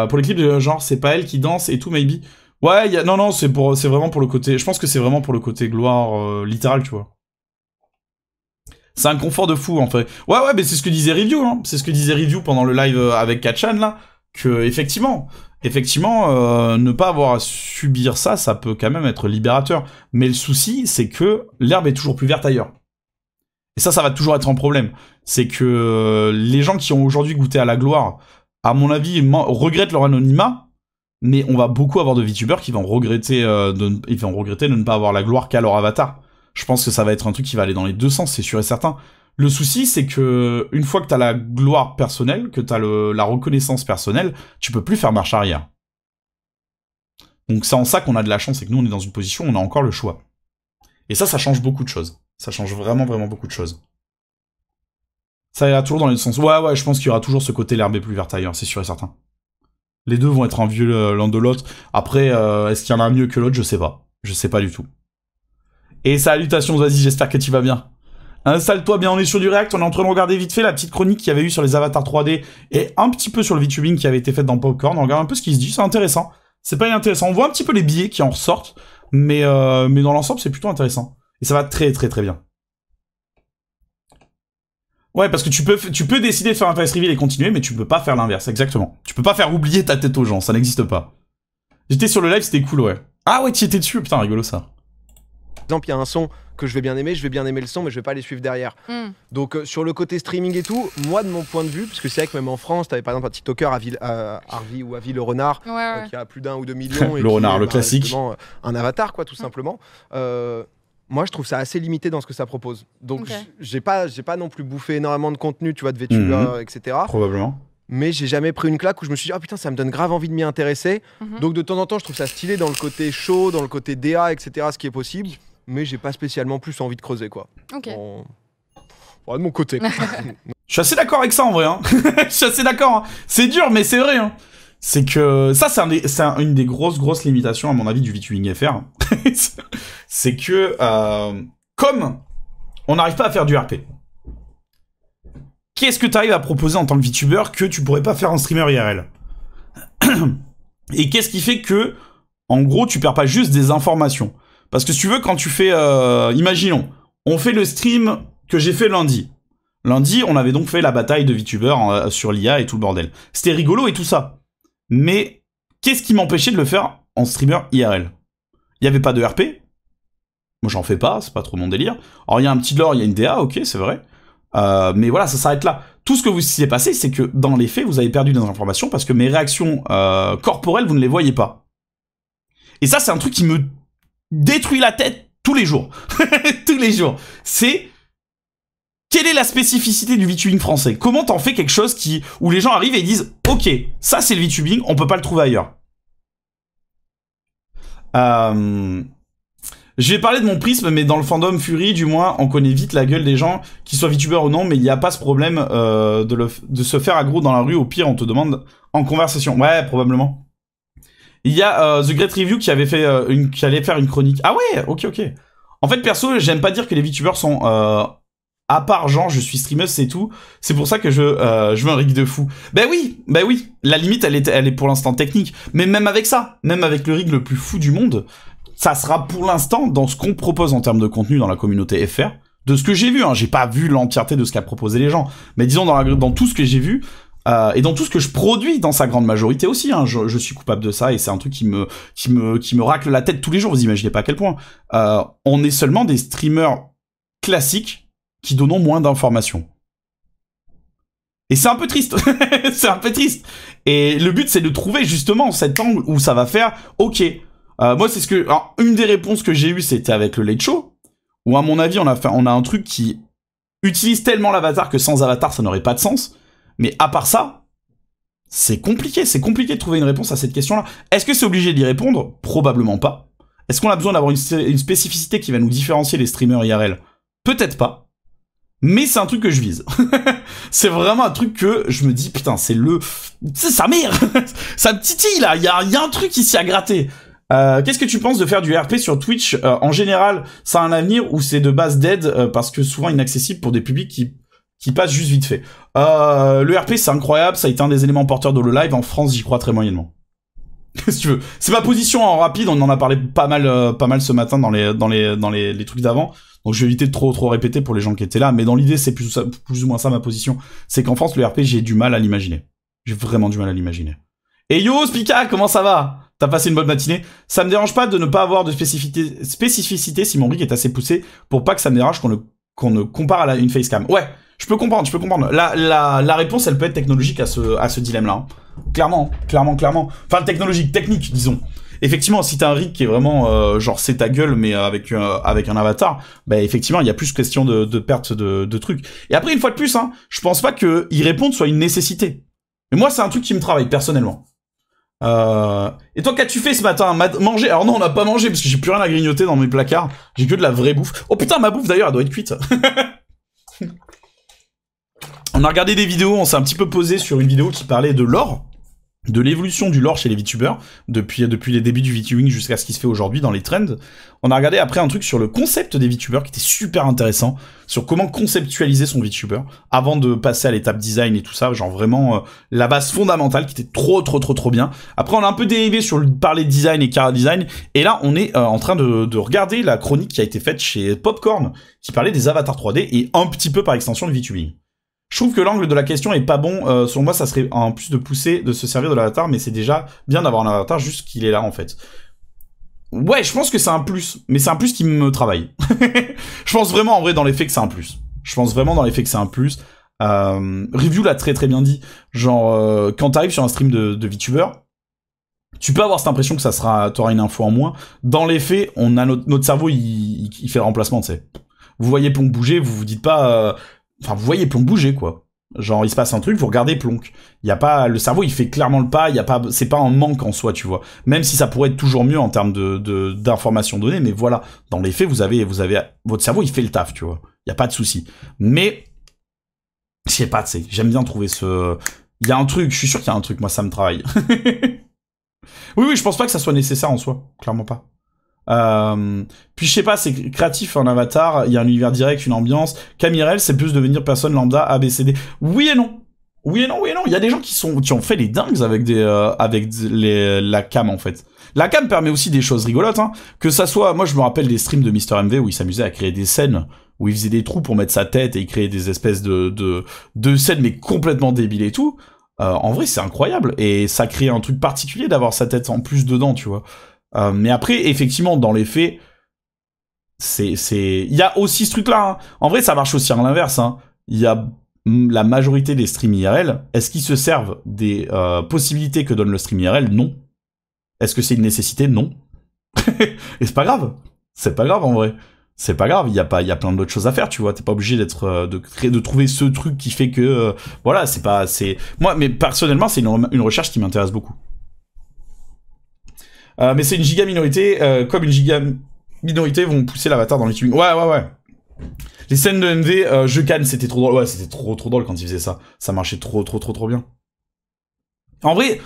Pour les clips de genre, c'est pas elle qui danse et tout, maybe. Ouais, non, c'est vraiment pour le côté. Je pense que c'est vraiment pour le côté gloire littéral, tu vois. C'est un confort de fou en fait. Ouais, mais c'est ce que disait Review, hein. C'est ce que disait Review pendant le live avec Kachan là, que effectivement, ne pas avoir à subir ça, ça peut quand même être libérateur. Mais le souci, c'est que l'herbe est toujours plus verte ailleurs. Et ça va toujours être un problème. C'est que les gens qui ont aujourd'hui goûté à la gloire, à mon avis, regrettent leur anonymat, mais on va beaucoup avoir de VTubers qui vont regretter de ne pas avoir la gloire qu'à leur avatar. Je pense que ça va être un truc qui va aller dans les deux sens, c'est sûr et certain. Le souci, c'est que une fois que t'as la gloire personnelle, que t'as la reconnaissance personnelle, tu peux plus faire marche arrière. Donc c'est en ça qu'on a de la chance, c'est que nous on est dans une position où on a encore le choix. Et ça change beaucoup de choses. Ça change vraiment beaucoup de choses. Ça ira toujours dans les deux sens. Ouais, je pense qu'il y aura toujours ce côté l'herbe est plus verte ailleurs, c'est sûr et certain. Les deux vont être envieux l'un de l'autre. Après, est-ce qu'il y en a un mieux que l'autre? Je sais pas. Je sais pas du tout. Et salutations, vas-y, j'espère que tu vas bien. Installe-toi bien, on est sur du React, on est en train de regarder vite fait la petite chronique qu'il y avait eu sur les avatars 3D et un petit peu sur le VTubing qui avait été faite dans Popcorn. On regarde un peu ce qui se dit, c'est intéressant. C'est pas inintéressant. On voit un petit peu les biais qui en ressortent, mais dans l'ensemble, c'est plutôt intéressant. Et ça va très bien. Ouais, parce que tu peux décider de faire un face reveal et continuer, mais tu peux pas faire l'inverse, exactement. Tu peux pas faire oublier ta tête aux gens, ça n'existe pas. J'étais sur le live, c'était cool, ouais. Ah ouais, tu étais dessus, putain, rigolo ça. Par exemple, il y a un son que je vais bien aimer le son, mais je vais pas les suivre derrière. Donc sur le côté streaming et tout, moi de mon point de vue, parce que c'est vrai que même en France, t'avais par exemple un TikToker, Harvey ou Avi le renard, qui a plus d'1 ou 2 millions. Et le renard, le classique. Un avatar, quoi, tout simplement. Moi, je trouve ça assez limité dans ce que ça propose. Donc, j'ai pas non plus bouffé énormément de contenu, tu vois, de VTubers, etc. Probablement. Mais j'ai jamais pris une claque où je me suis dit, ah putain, ça me donne grave envie de m'y intéresser. Donc, de temps en temps, je trouve ça stylé dans le côté show, dans le côté DA, etc., ce qui est possible. Mais j'ai pas spécialement plus envie de creuser, quoi. De mon côté. Je suis assez d'accord avec ça, en vrai. Hein. Je suis assez d'accord. Hein. C'est dur, mais c'est vrai. Hein. C'est que ça, c'est une des grosses limitations, à mon avis, du VTubing FR. C'est que, comme on n'arrive pas à faire du RP, qu'est-ce que tu arrives à proposer en tant que VTuber que tu pourrais pas faire en streamer IRL? Et qu'est-ce qui fait que, en gros, tu perds pas juste des informations? Parce que si tu veux, quand tu fais, imaginons, on fait le stream que j'ai fait lundi. Lundi, on avait donc fait la bataille de VTubers sur l'IA et tout le bordel. C'était rigolo et tout ça. Mais qu'est-ce qui m'empêchait de le faire en streamer IRL? Il y avait pas de RP. Moi, j'en fais pas, c'est pas trop mon délire. Alors, il y a un petit lore, il y a une DA, ok, c'est vrai. Mais voilà, ça s'arrête là. Tout ce que vous s'est passé, c'est que dans les faits, vous avez perdu des informations parce que mes réactions corporelles, vous ne les voyez pas. Et ça, c'est un truc qui me détruit la tête tous les jours. Tous les jours. C'est... Quelle est la spécificité du VTubing français? Comment t'en fais quelque chose où les gens arrivent et disent « Ok, ça c'est le VTubing, on peut pas le trouver ailleurs. » Je vais parler de mon prisme, mais dans le fandom Fury, du moins, on connaît vite la gueule des gens, qu'ils soient VTubers ou non, mais il n'y a pas ce problème de se faire aggro dans la rue. Au pire, on te demande en conversation. Ouais, probablement. Il y a The Great Review qui avait fait qui allait faire une chronique. Ah ouais, ok. En fait, perso, j'aime pas dire que les VTubers sont... à part genre, je suis streameuse, c'est tout. C'est pour ça que je veux un rig de fou. Ben oui. La limite, elle est pour l'instant technique. Mais même avec ça, même avec le rig le plus fou du monde, ça sera pour l'instant dans ce qu'on propose en termes de contenu dans la communauté FR. De ce que j'ai vu, hein, j'ai pas vu l'entièreté de ce qu'a proposé les gens. Mais disons dans tout ce que j'ai vu, et dans tout ce que je produis dans sa grande majorité aussi, hein, je suis coupable de ça et c'est un truc qui me racle la tête tous les jours. Vous imaginez pas à quel point. On est seulement des streamers classiques qui donnent moins d'informations. Et c'est un peu triste. C'est un peu triste. Et le but, c'est de trouver justement cet angle où ça va faire ok. Moi, c'est ce que... Alors, une des réponses que j'ai eues, c'était avec le Late Show, où à mon avis, on a un truc qui utilise tellement l'avatar que sans avatar, ça n'aurait pas de sens. Mais à part ça, c'est compliqué de trouver une réponse à cette question-là. Est-ce que c'est obligé d'y répondre? Probablement pas. Est-ce qu'on a besoin d'avoir une spécificité qui va nous différencier les streamers IRL? Peut-être pas. Mais c'est un truc que je vise. C'est vraiment un truc que je me dis, putain, c'est sa mère. Ça me titille, là. Il y a un truc ici à gratter. Qu'est-ce que tu penses de faire du RP sur Twitch? En général, ça a un avenir ou c'est de base dead parce que souvent inaccessible pour des publics qui passent juste vite fait. Le RP, c'est incroyable. Ça a été un des éléments porteurs de le live. En France, j'y crois très moyennement. Qu'est-ce que tu veux? C'est ma position en rapide. On en a parlé pas mal ce matin dans les trucs d'avant. Donc je vais éviter de trop répéter pour les gens qui étaient là, mais dans l'idée c'est plus ou moins ça ma position, c'est qu'en France le RP j'ai du mal à l'imaginer. J'ai vraiment du mal à l'imaginer. Et yo Spika, comment ça va? T'as passé une bonne matinée? Ça me dérange pas de ne pas avoir de spécificité si mon rig est assez poussé pour pas que ça me dérange qu'on ne compare à une facecam. Ouais, je peux comprendre. La réponse elle peut être technologique à ce dilemme-là. Hein. Clairement. Enfin technique, disons. Effectivement, si t'as un rig qui est vraiment genre c'est ta gueule mais avec un avatar, bah effectivement il y a plus question de perte de trucs. Et après une fois de plus, hein, je pense pas que y répondre soit une nécessité. Mais moi c'est un truc qui me travaille personnellement. Et toi, qu'as-tu fait ce matin? Manger? Alors non, on n'a pas mangé parce que j'ai plus rien à grignoter dans mes placards. J'ai que de la vraie bouffe. Oh putain, ma bouffe d'ailleurs, elle doit être cuite. On a regardé des vidéos, on s'est un petit peu posé sur une vidéo qui parlait de l'or, de l'évolution du lore chez les VTubers, depuis les débuts du VTubing jusqu'à ce qui se fait aujourd'hui dans les trends. On a regardé après un truc sur le concept des VTubers qui était super intéressant, sur comment conceptualiser son VTuber, avant de passer à l'étape design et tout ça, genre vraiment la base fondamentale qui était trop bien. Après on a un peu dérivé sur parler de design et cara design, et là on est en train de regarder la chronique qui a été faite chez Popcorn, qui parlait des avatars 3D et un petit peu par extension de VTubing. Je trouve que l'angle de la question est pas bon. Selon moi, ça serait en plus de pousser, de se servir de l'avatar, mais c'est déjà bien d'avoir un avatar juste qu'il est là, en fait. Ouais, je pense que c'est un plus, mais c'est un plus qui me travaille. Je pense vraiment, en vrai, dans les faits, que c'est un plus. Je pense vraiment dans les faits que c'est un plus. Review l'a très bien dit. Genre, quand t'arrives sur un stream de VTuber, tu peux avoir cette impression que t'auras une info en moins. Dans les faits, on a notre cerveau, il fait le remplacement, tu sais. Vous voyez Plonk bouger, vous vous dites pas... Enfin, vous voyez Plonk bouger, quoi. Genre, il se passe un truc, vous regardez Plonk. Il y a pas, le cerveau, il fait clairement le pas, c'est pas un manque en soi, tu vois. Même si ça pourrait être toujours mieux en termes d'informations données, mais voilà. Dans les faits, vous avez, votre cerveau, il fait le taf, tu vois. Il y a pas de souci. Mais, je sais pas, tu sais, j'aime bien trouver il y a un truc, je suis sûr qu'il y a un truc, moi, ça me travaille. Oui, je pense pas que ça soit nécessaire en soi. Clairement pas. Puis je sais pas, c'est créatif en avatar, il y a un univers direct, une ambiance. Camirel, c'est plus devenir personne lambda ABCD. Oui et non. Il y a des gens qui ont fait les dingues avec la cam en fait. La cam permet aussi des choses rigolotes, hein. Que ça soit, moi je me rappelle des streams de MrMV où il s'amusait à créer des scènes où il faisait des trous pour mettre sa tête et il créait des espèces de scènes mais complètement débiles et tout. En vrai, c'est incroyable et ça crée un truc particulier d'avoir sa tête en plus dedans, tu vois. Mais après, effectivement, dans les faits, il y a aussi ce truc-là, hein. En vrai, ça marche aussi à l'inverse, hein. Il y a la majorité des streams IRL. Est-ce qu'ils se servent des possibilités que donne le stream IRL? Non. Est-ce que c'est une nécessité? Non. Et c'est pas grave. C'est pas grave, en vrai. C'est pas grave. Il y a plein d'autres choses à faire, tu vois. T'es pas obligé de trouver ce truc qui fait que, voilà, moi, mais personnellement, c'est une recherche qui m'intéresse beaucoup. Mais c'est une giga minorité, comme une giga minorité vont pousser l'avatar dans les tubing. Ouais. Les scènes de MV, je canne, c'était trop drôle. Ouais, c'était trop drôle quand ils faisaient ça. Ça marchait trop bien. En vrai,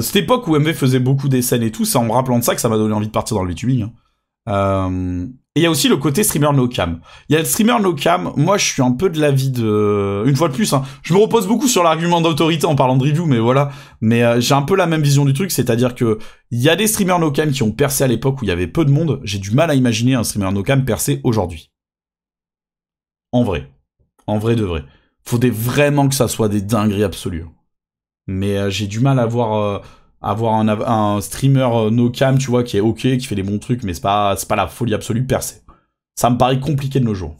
cette époque où MV faisait beaucoup des scènes et tout, c'est en me rappelant de ça que ça m'a donné envie de partir dans le VTubing, hein. Et il y a aussi le côté streamer no cam. Il y a le streamer no cam, moi je suis un peu de l'avis de... Une fois de plus, hein, je me repose beaucoup sur l'argument d'autorité en parlant de review, mais voilà. Mais j'ai un peu la même vision du truc, c'est-à-dire que il y a des streamers no cam qui ont percé à l'époque où il y avait peu de monde. J'ai du mal à imaginer un streamer no cam percer aujourd'hui. En vrai de vrai. Faudrait vraiment que ça soit des dingueries absolues. Mais j'ai du mal à voir un streamer no cam, tu vois, qui est ok, qui fait des bons trucs, mais c'est pas la folie absolue de percer. Ça me paraît compliqué de nos jours.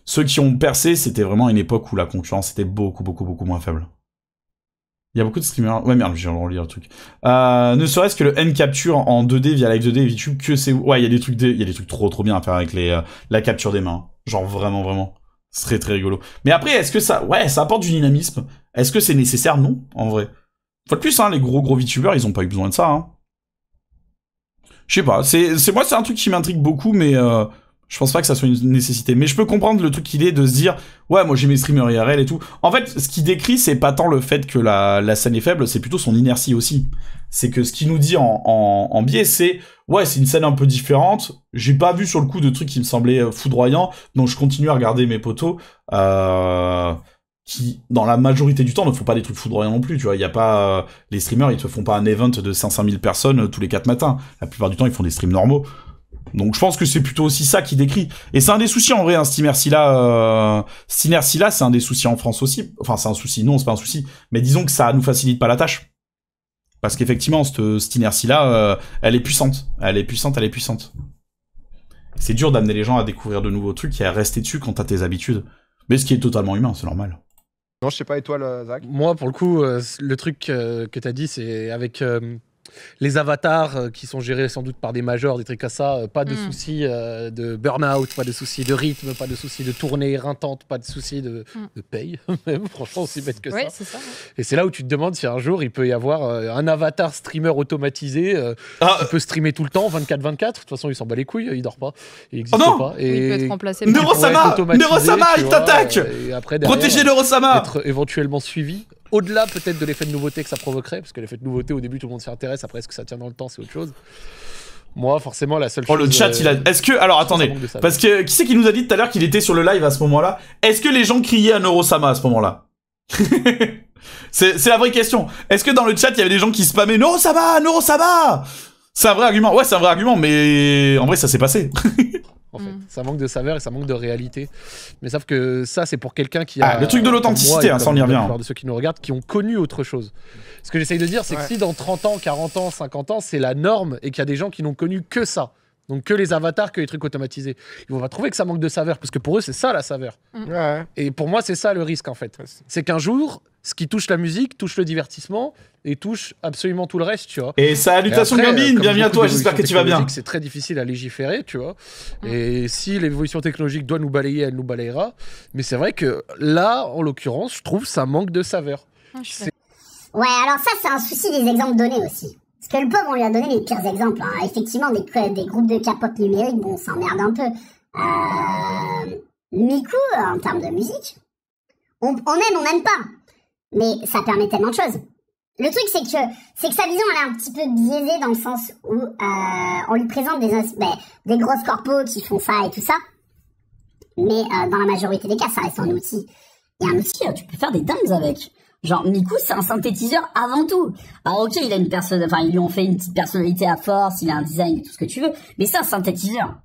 Ceux qui ont percé, c'était vraiment une époque où la concurrence était beaucoup moins faible. Il y a beaucoup de streamers... Ouais, merde, j'ai relire le truc. Ne serait-ce que le N-Capture en 2D via Live 2D et VTube, que c'est... Ouais, il y a des trucs trop bien à faire avec la capture des mains. Genre vraiment. Ce serait très rigolo. Mais après, est-ce que ça... Ouais, ça apporte du dynamisme. Est-ce que c'est nécessaire? Non, en vrai. Faut de plus, hein, les gros VTubers, ils ont pas eu besoin de ça, hein. Je sais pas, moi, c'est un truc qui m'intrigue beaucoup, mais je pense pas que ça soit une nécessité. Mais je peux comprendre le truc qu'il est de se dire, ouais, moi j'ai mes streamers IRL et tout. En fait, ce qu'il décrit, c'est pas tant le fait que la scène est faible, c'est plutôt son inertie aussi. C'est que ce qu'il nous dit en biais, c'est, ouais, c'est une scène un peu différente. J'ai pas vu sur le coup de trucs qui me semblaient foudroyants, donc je continue à regarder mes potos. Qui, dans la majorité du temps, ne font pas des trucs foudroyants non plus, tu vois. Il y a pas... les streamers, ils te font pas un event de 500 000 personnes tous les 4 matins. La plupart du temps, ils font des streams normaux. Donc je pense que c'est plutôt aussi ça qui décrit. Et c'est un des soucis en vrai, hein, cette inertie-là, c'est un des soucis en France aussi. Enfin, c'est un souci, non, c'est pas un souci. Mais disons que ça nous facilite pas la tâche. Parce qu'effectivement, cette inertie-là, elle est puissante. C'est dur d'amener les gens à découvrir de nouveaux trucs et à rester dessus quand t'as tes habitudes. Mais ce qui est totalement humain, c'est normal. Non, je sais pas, et toi, Zach? Moi, pour le coup, le truc que t'as dit, c'est avec les avatars qui sont gérés sans doute par des majors, des trucs comme ça, pas de soucis de burn-out, pas de soucis de rythme, pas de soucis de tournée éreintante, pas de soucis de paye, même franchement aussi bête que ça. C'est ça. Et c'est là où tu te demandes si un jour il peut y avoir un avatar streamer automatisé qui peut streamer tout le temps, 24/24. De toute façon, il s'en bat les couilles, il dort pas, il n'existe pas. Et il peut être remplacé. Neurosama, il t'attaque. Protégez Neurosama. Être éventuellement suivi. Au-delà peut-être de l'effet de nouveauté que ça provoquerait, parce que l'effet de nouveauté au début tout le monde s'y intéresse, après est-ce que ça tient dans le temps c'est autre chose. Moi forcément la seule chose... le chat il a... Est-ce que... Alors attendez, parce que qui c'est qui nous a dit tout à l'heure qu'il était sur le live à ce moment-là? Est-ce que les gens criaient à Neurosama à ce moment-là? C'est la vraie question. Est-ce que dans le chat il y avait des gens qui spammaient Neurosama, Neurosama? C'est un vrai argument, ouais c'est un vrai argument, mais en vrai ça s'est passé. En fait. Ça manque de saveur et ça manque de réalité. Mais sauf que ça, c'est pour quelqu'un qui a... le truc de l'authenticité, ça on y revient. De ceux qui nous regardent, qui ont connu autre chose. Ce que j'essaye de dire, c'est que si dans 30 ans, 40 ans, 50 ans, c'est la norme et qu'il y a des gens qui n'ont connu que ça, donc que les avatars, que les trucs automatisés, ils vont trouver que ça manque de saveur, parce que pour eux, c'est ça la saveur. Et pour moi, c'est ça le risque, en fait. C'est qu'un jour, ce qui touche la musique, touche le divertissement et touche absolument tout le reste, tu vois. Et salutations Gambine, bienvenue à toi, j'espère que tu vas bien. C'est très difficile à légiférer, tu vois. Et si l'évolution technologique doit nous balayer, elle nous balayera. Mais c'est vrai que là, en l'occurrence, je trouve ça manque de saveur. Ouais, alors ça, c'est un souci des exemples donnés aussi. Parce que le pauvre, on lui a donné les pires exemples. Hein. Effectivement, des groupes de K-pop numérique, bon, ça emmerde un peu. Miku, en termes de musique, on aime, on n'aime pas. Mais ça permet tellement de choses. Le truc, c'est que sa vision, elle est un petit peu biaisée dans le sens où on lui présente des grosses corpos qui font ça et tout ça. Mais dans la majorité des cas, ça reste un outil. Et un outil, tu peux faire des dingues avec. Genre, Miku, c'est un synthétiseur avant tout. Alors, ok, il a une personne, enfin, ils lui ont fait une petite personnalité à force, il a un design et tout ce que tu veux, mais c'est un synthétiseur.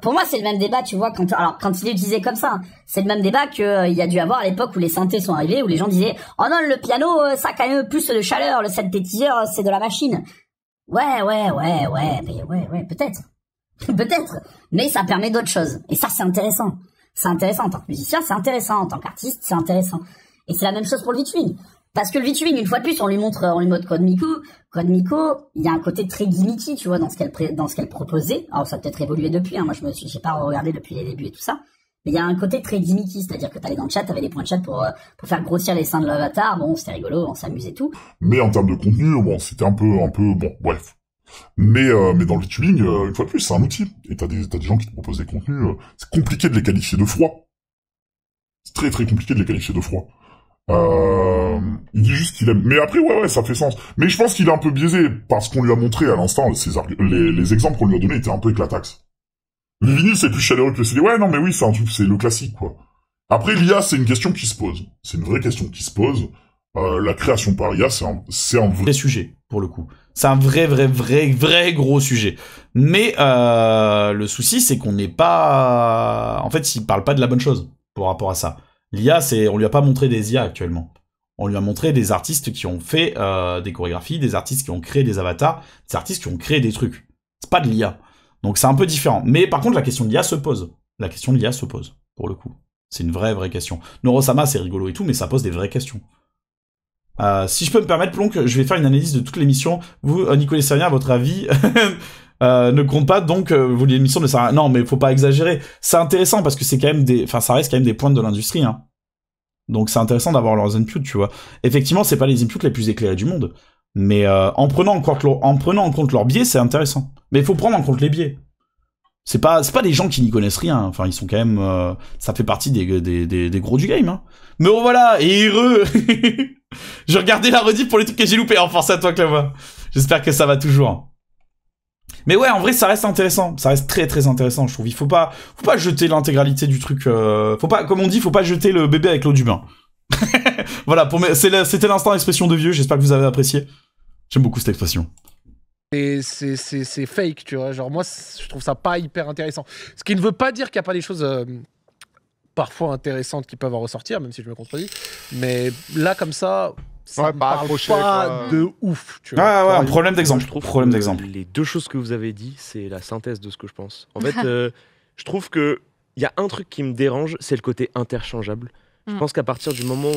Pour moi, c'est le même débat, tu vois, quand il est utilisé comme ça, c'est le même débat qu'il y a dû avoir à l'époque où les synthés sont arrivés, où les gens disaient, oh non, le piano, ça a quand même plus de chaleur, le synthétiseur, c'est de la machine. Ouais, peut-être. Peut-être. Mais ça permet d'autres choses. Et ça, c'est intéressant. C'est intéressant en tant que musicien, c'est intéressant en tant qu'artiste, c'est intéressant. Et c'est la même chose pour le VTubing. Parce que le VTubing, une fois de plus, on lui montre Code Miko. Code Miko, il y a un côté très gimmicky, tu vois, dans ce qu'elle proposait. Alors, ça a peut-être évolué depuis, hein. Moi, j'ai pas regardé depuis les débuts et tout ça. Mais il y a un côté très gimmicky, c'est-à-dire que t'allais dans le chat, t'avais des points de chat pour faire grossir les seins de l'avatar. Bon, c'était rigolo, on s'amusait et tout. Mais en termes de contenu, bon, c'était un peu, bon, bref. Mais dans le VTubing, une fois de plus, c'est un outil. Et t'as des gens qui te proposent des contenus, c'est compliqué de les qualifier de froid. C'est très très compliqué de les qualifier de froid. Il dit juste qu'il aime. Mais après, ouais, ça fait sens. Mais je pense qu'il est un peu biaisé, parce qu'on lui a montré à l'instant, les exemples qu'on lui a donnés étaient un peu éclataxes. Le vinyle, c'est plus chaleureux que le CD. Ouais, non, mais oui, c'est un truc, c'est le classique, quoi. Après, l'IA, c'est une question qui se pose. C'est une vraie question qui se pose. La création par IA, c'est un vrai sujet, pour le coup. C'est un vrai gros sujet. Mais le souci, c'est qu'on n'est pas... En fait, il parle pas de la bonne chose, par rapport à ça. L'IA, on lui a pas montré des IA actuellement. On lui a montré des artistes qui ont fait des chorégraphies, des artistes qui ont créé des avatars, des artistes qui ont créé des trucs. C'est pas de l'IA. Donc c'est un peu différent. Mais par contre, la question de l'IA se pose. La question de l'IA se pose, pour le coup. C'est une vraie question. Neurosama, c'est rigolo et tout, mais ça pose des vraies questions. Si je peux me permettre, Plonk, je vais faire une analyse de toute l'émission. Vous, Nicolas Serien, à votre avis... ne compte pas, donc l'émission ne sert à rien. Non, mais faut pas exagérer. C'est intéressant parce que c'est quand même ça reste quand même des pointes de l'industrie, hein. Donc c'est intéressant d'avoir leurs inputs, tu vois. Effectivement, c'est pas les inputs les plus éclairés du monde, mais en prenant en compte leurs biais, c'est intéressant. Mais il faut prendre en compte les biais. C'est pas des gens qui n'y connaissent rien. Enfin, ils sont quand même, ça fait partie des gros du game, hein. Mais bon, voilà, et heureux. Je regardais la rediff pour les trucs que j'ai loupés. Enfin, c'est à toi, Clava. J'espère que ça va toujours. Mais ouais, en vrai, ça reste intéressant. Ça reste très très intéressant, je trouve. Il faut pas jeter l'intégralité du truc. Faut pas, comme on dit, faut pas jeter le bébé avec l'eau du bain. Voilà, c'était l'instant expression de vieux. J'espère que vous avez apprécié. J'aime beaucoup cette expression. C'est fake, tu vois. Genre, moi, je trouve ça pas hyper intéressant. Ce qui ne veut pas dire qu'il n'y a pas des choses parfois intéressantes qui peuvent en ressortir, même si je me contredis. Mais là, comme ça... Ça me parle pas de ouf, tu vois. Ah ouais, un problème d'exemple. Les deux choses que vous avez dit, c'est la synthèse de ce que je pense. En fait, je trouve que il y a un truc qui me dérange, c'est le côté interchangeable. Je pense qu'à partir du moment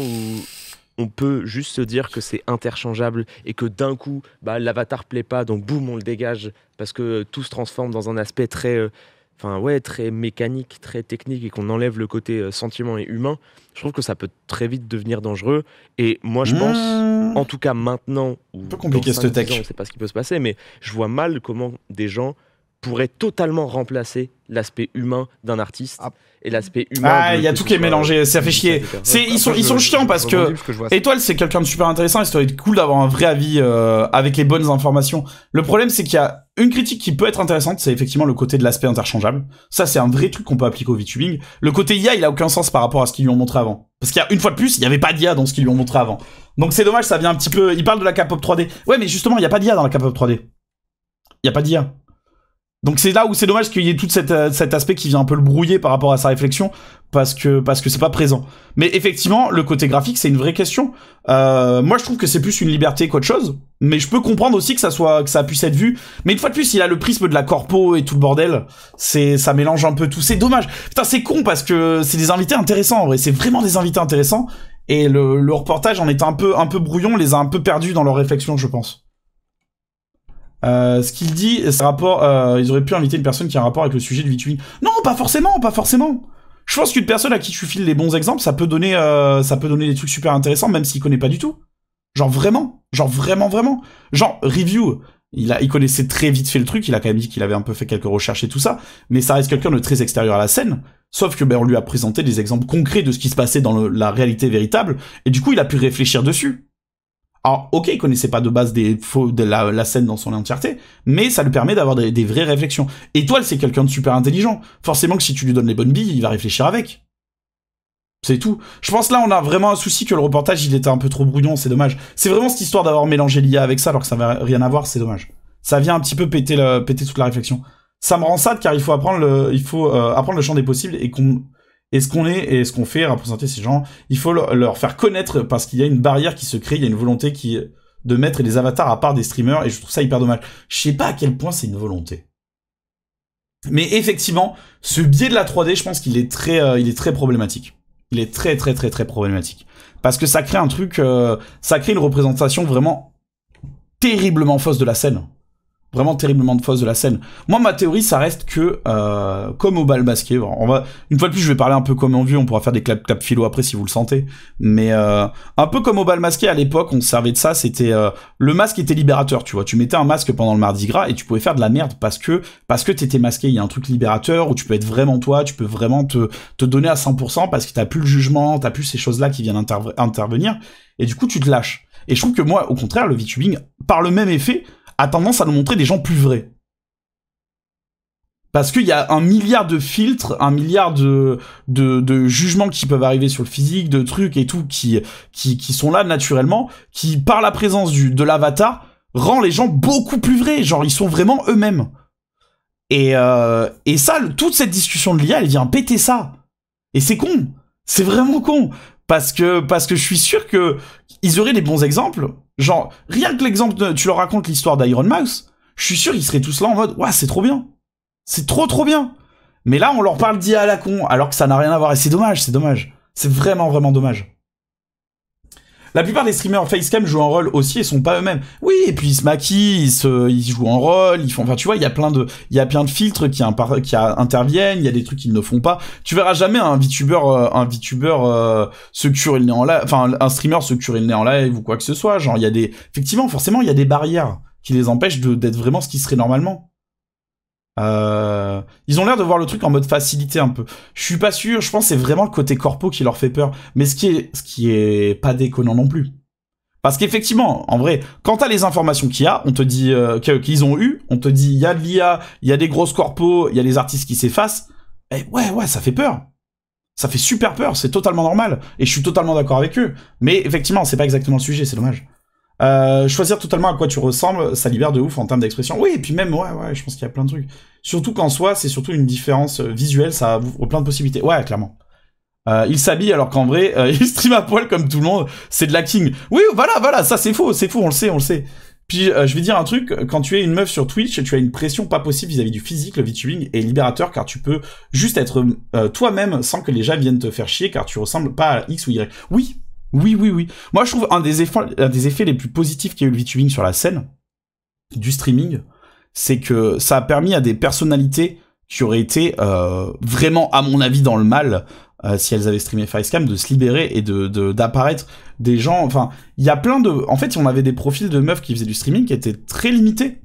où on peut juste se dire que c'est interchangeable et que d'un coup, bah, l'avatar plaît pas, donc boum, on le dégage parce que tout se transforme dans un aspect très, très mécanique, très technique et qu'on enlève le côté sentiment et humain. Je trouve que ça peut très vite devenir dangereux. Et moi, je pense, en tout cas maintenant, ou un peu compliqué dans 5, cette tech. 10 ans, on ne sait pas ce qui peut se passer, mais je vois mal comment des gens pourraient totalement remplacer l'aspect humain d'un artiste et l'aspect humain. Ah, il y a tout qui est mélangé, ça fait chier. Ils sont chiants parce que Étoile, c'est quelqu'un de super intéressant et ça doit être cool d'avoir un vrai avis avec les bonnes informations. Le problème, c'est qu'il y a une critique qui peut être intéressante, c'est effectivement le côté de l'aspect interchangeable. Ça, c'est un vrai truc qu'on peut appliquer au VTubing. Le côté IA, il a aucun sens par rapport à ce qu'ils lui ont montré avant. Parce qu'il y a une fois de plus, il n'y avait pas d'IA dans ce qu'ils lui ont montré avant. Donc c'est dommage, ça vient un petit peu... Il parle de la K-pop 3D. Ouais, mais justement, il n'y a pas d'IA dans la K-pop 3D. Il n'y a pas d'IA. Donc c'est là où c'est dommage qu'il y ait tout cet aspect qui vient un peu le brouiller par rapport à sa réflexion, parce que c'est pas présent. Mais effectivement, le côté graphique, c'est une vraie question. Moi, je trouve que c'est plus une liberté qu'autre chose, mais je peux comprendre aussi que ça puisse être vu. Mais une fois de plus, il a le prisme de la corpo et tout le bordel. Ça mélange un peu tout. C'est dommage. Putain, c'est con parce que c'est des invités intéressants en vrai. C'est vraiment des invités intéressants. Et le reportage en était un peu brouillon, les a un peu perdus dans leur réflexion, je pense. Ce qu'il dit, c'est rapport, ils auraient pu inviter une personne qui a un rapport avec le sujet de VTubing. Non, pas forcément. Je pense qu'une personne à qui tu files les bons exemples, ça peut donner des trucs super intéressants, même s'il connaît pas du tout. Genre vraiment. Genre Review, il connaissait très vite fait le truc, il a quand même dit qu'il avait un peu fait quelques recherches et tout ça, mais ça reste quelqu'un de très extérieur à la scène. Sauf que, on lui a présenté des exemples concrets de ce qui se passait dans la réalité véritable, et du coup, il a pu réfléchir dessus. Alors, ok, il connaissait pas de base de la scène dans son entièreté, mais ça lui permet d'avoir des vraies réflexions. Étoile, c'est quelqu'un de super intelligent. Forcément que si tu lui donnes les bonnes billes, il va réfléchir avec. C'est tout. Je pense là, on a vraiment un souci que le reportage, il était un peu trop brouillon, c'est dommage. C'est vraiment cette histoire d'avoir mélangé l'IA avec ça, alors que ça n'avait rien à voir, c'est dommage. Ça vient un petit peu péter toute la réflexion. Ça me rend sad, car il faut apprendre le champ des possibles, et ce qu'on est et ce qu'on fait, représenter ces gens, il faut leur faire connaître parce qu'il y a une barrière qui se crée, il y a une volonté de mettre les avatars à part des streamers et je trouve ça hyper dommage. Je sais pas à quel point c'est une volonté. Mais effectivement, ce biais de la 3D, je pense qu'il est très problématique. Il est très problématique. Parce que ça crée un truc, ça crée une représentation vraiment terriblement fausse de la scène. Vraiment terriblement fausse de la scène. Moi, ma théorie, ça reste que, comme au bal masqué, une fois de plus, je vais parler un peu comme on veut, on pourra faire des clap philo après si vous le sentez, mais un peu comme au bal masqué, à l'époque, on se servait de ça, c'était, le masque était libérateur, tu vois, tu mettais un masque pendant le Mardi Gras et tu pouvais faire de la merde parce que t'étais masqué, il y a un truc libérateur où tu peux être vraiment toi, tu peux vraiment te donner à 100% parce que t'as plus le jugement, t'as plus ces choses-là qui viennent intervenir, et du coup, tu te lâches. Et je trouve que moi, au contraire, le VTubing, par le même effet, a tendance à nous montrer des gens plus vrais. Parce qu'il y a un milliard de filtres, un milliard de jugements qui peuvent arriver sur le physique, de trucs et tout, qui sont là naturellement, qui, par la présence de l'avatar, rend les gens beaucoup plus vrais. Genre, ils sont vraiment eux-mêmes. Et ça, toute cette discussion de l'IA, elle vient péter ça. Et c'est con. C'est vraiment con. Parce que je suis sûr que ils auraient des bons exemples. Genre, rien que l'exemple tu leur racontes l'histoire d'Iron Mouse, je suis sûr ils seraient tous là en mode, ouais, c'est trop bien. C'est trop bien. Mais là, on leur parle d'IA à la con, alors que ça n'a rien à voir. Et c'est dommage. C'est vraiment dommage. La plupart des streamers facecam jouent un rôle aussi et sont pas eux-mêmes. Oui, et puis ils se maquillent, ils jouent un rôle, ils font, enfin, tu vois, il y a plein de filtres qui interviennent, il y a des trucs qu'ils ne font pas. Tu verras jamais un VTuber se curer le nez en live, enfin, un streamer se curer le nez en live ou quoi que ce soit. Genre, effectivement, forcément, il y a des barrières qui les empêchent d'être vraiment ce qui serait normalement. Ils ont l'air de voir le truc en mode facilité un peu. Je suis pas sûr, je pense que c'est vraiment le côté corpo qui leur fait peur. Mais ce qui est pas déconnant non plus. Parce qu'effectivement, en vrai, quand t'as les informations qu'il y a, on te dit, qu'ils ont eu, on te dit, il y a de l'IA, il y a des grosses corpos, il y a les artistes qui s'effacent. Et ouais, ça fait peur. Ça fait super peur, c'est totalement normal. Et je suis totalement d'accord avec eux. Mais effectivement, c'est pas exactement le sujet, c'est dommage. Choisir totalement à quoi tu ressembles, ça libère de ouf en termes d'expression. Oui, et puis même, ouais, je pense qu'il y a plein de trucs. Surtout qu'en soi, c'est surtout une différence visuelle, ça ouvre plein de possibilités. Ouais, clairement. Il s'habille alors qu'en vrai, il stream à poil comme tout le monde, c'est de l'acting. Oui, voilà, ça c'est faux, on le sait. Puis, je vais dire un truc, quand tu es une meuf sur Twitch, tu as une pression pas possible vis-à-vis du physique, le VTubing est libérateur car tu peux juste être toi-même sans que les gens viennent te faire chier car tu ressembles pas à X ou Y. Oui, Oui, oui, oui. Moi, je trouve un des effets les plus positifs qu'il y a eu le VTubing sur la scène du streaming, c'est que ça a permis à des personnalités qui auraient été vraiment, à mon avis, dans le mal, si elles avaient streamé Facecam, de se libérer et d'apparaître des gens. Enfin, il y a plein de... En fait, on avait des profils de meufs qui faisaient du streaming qui étaient très limités.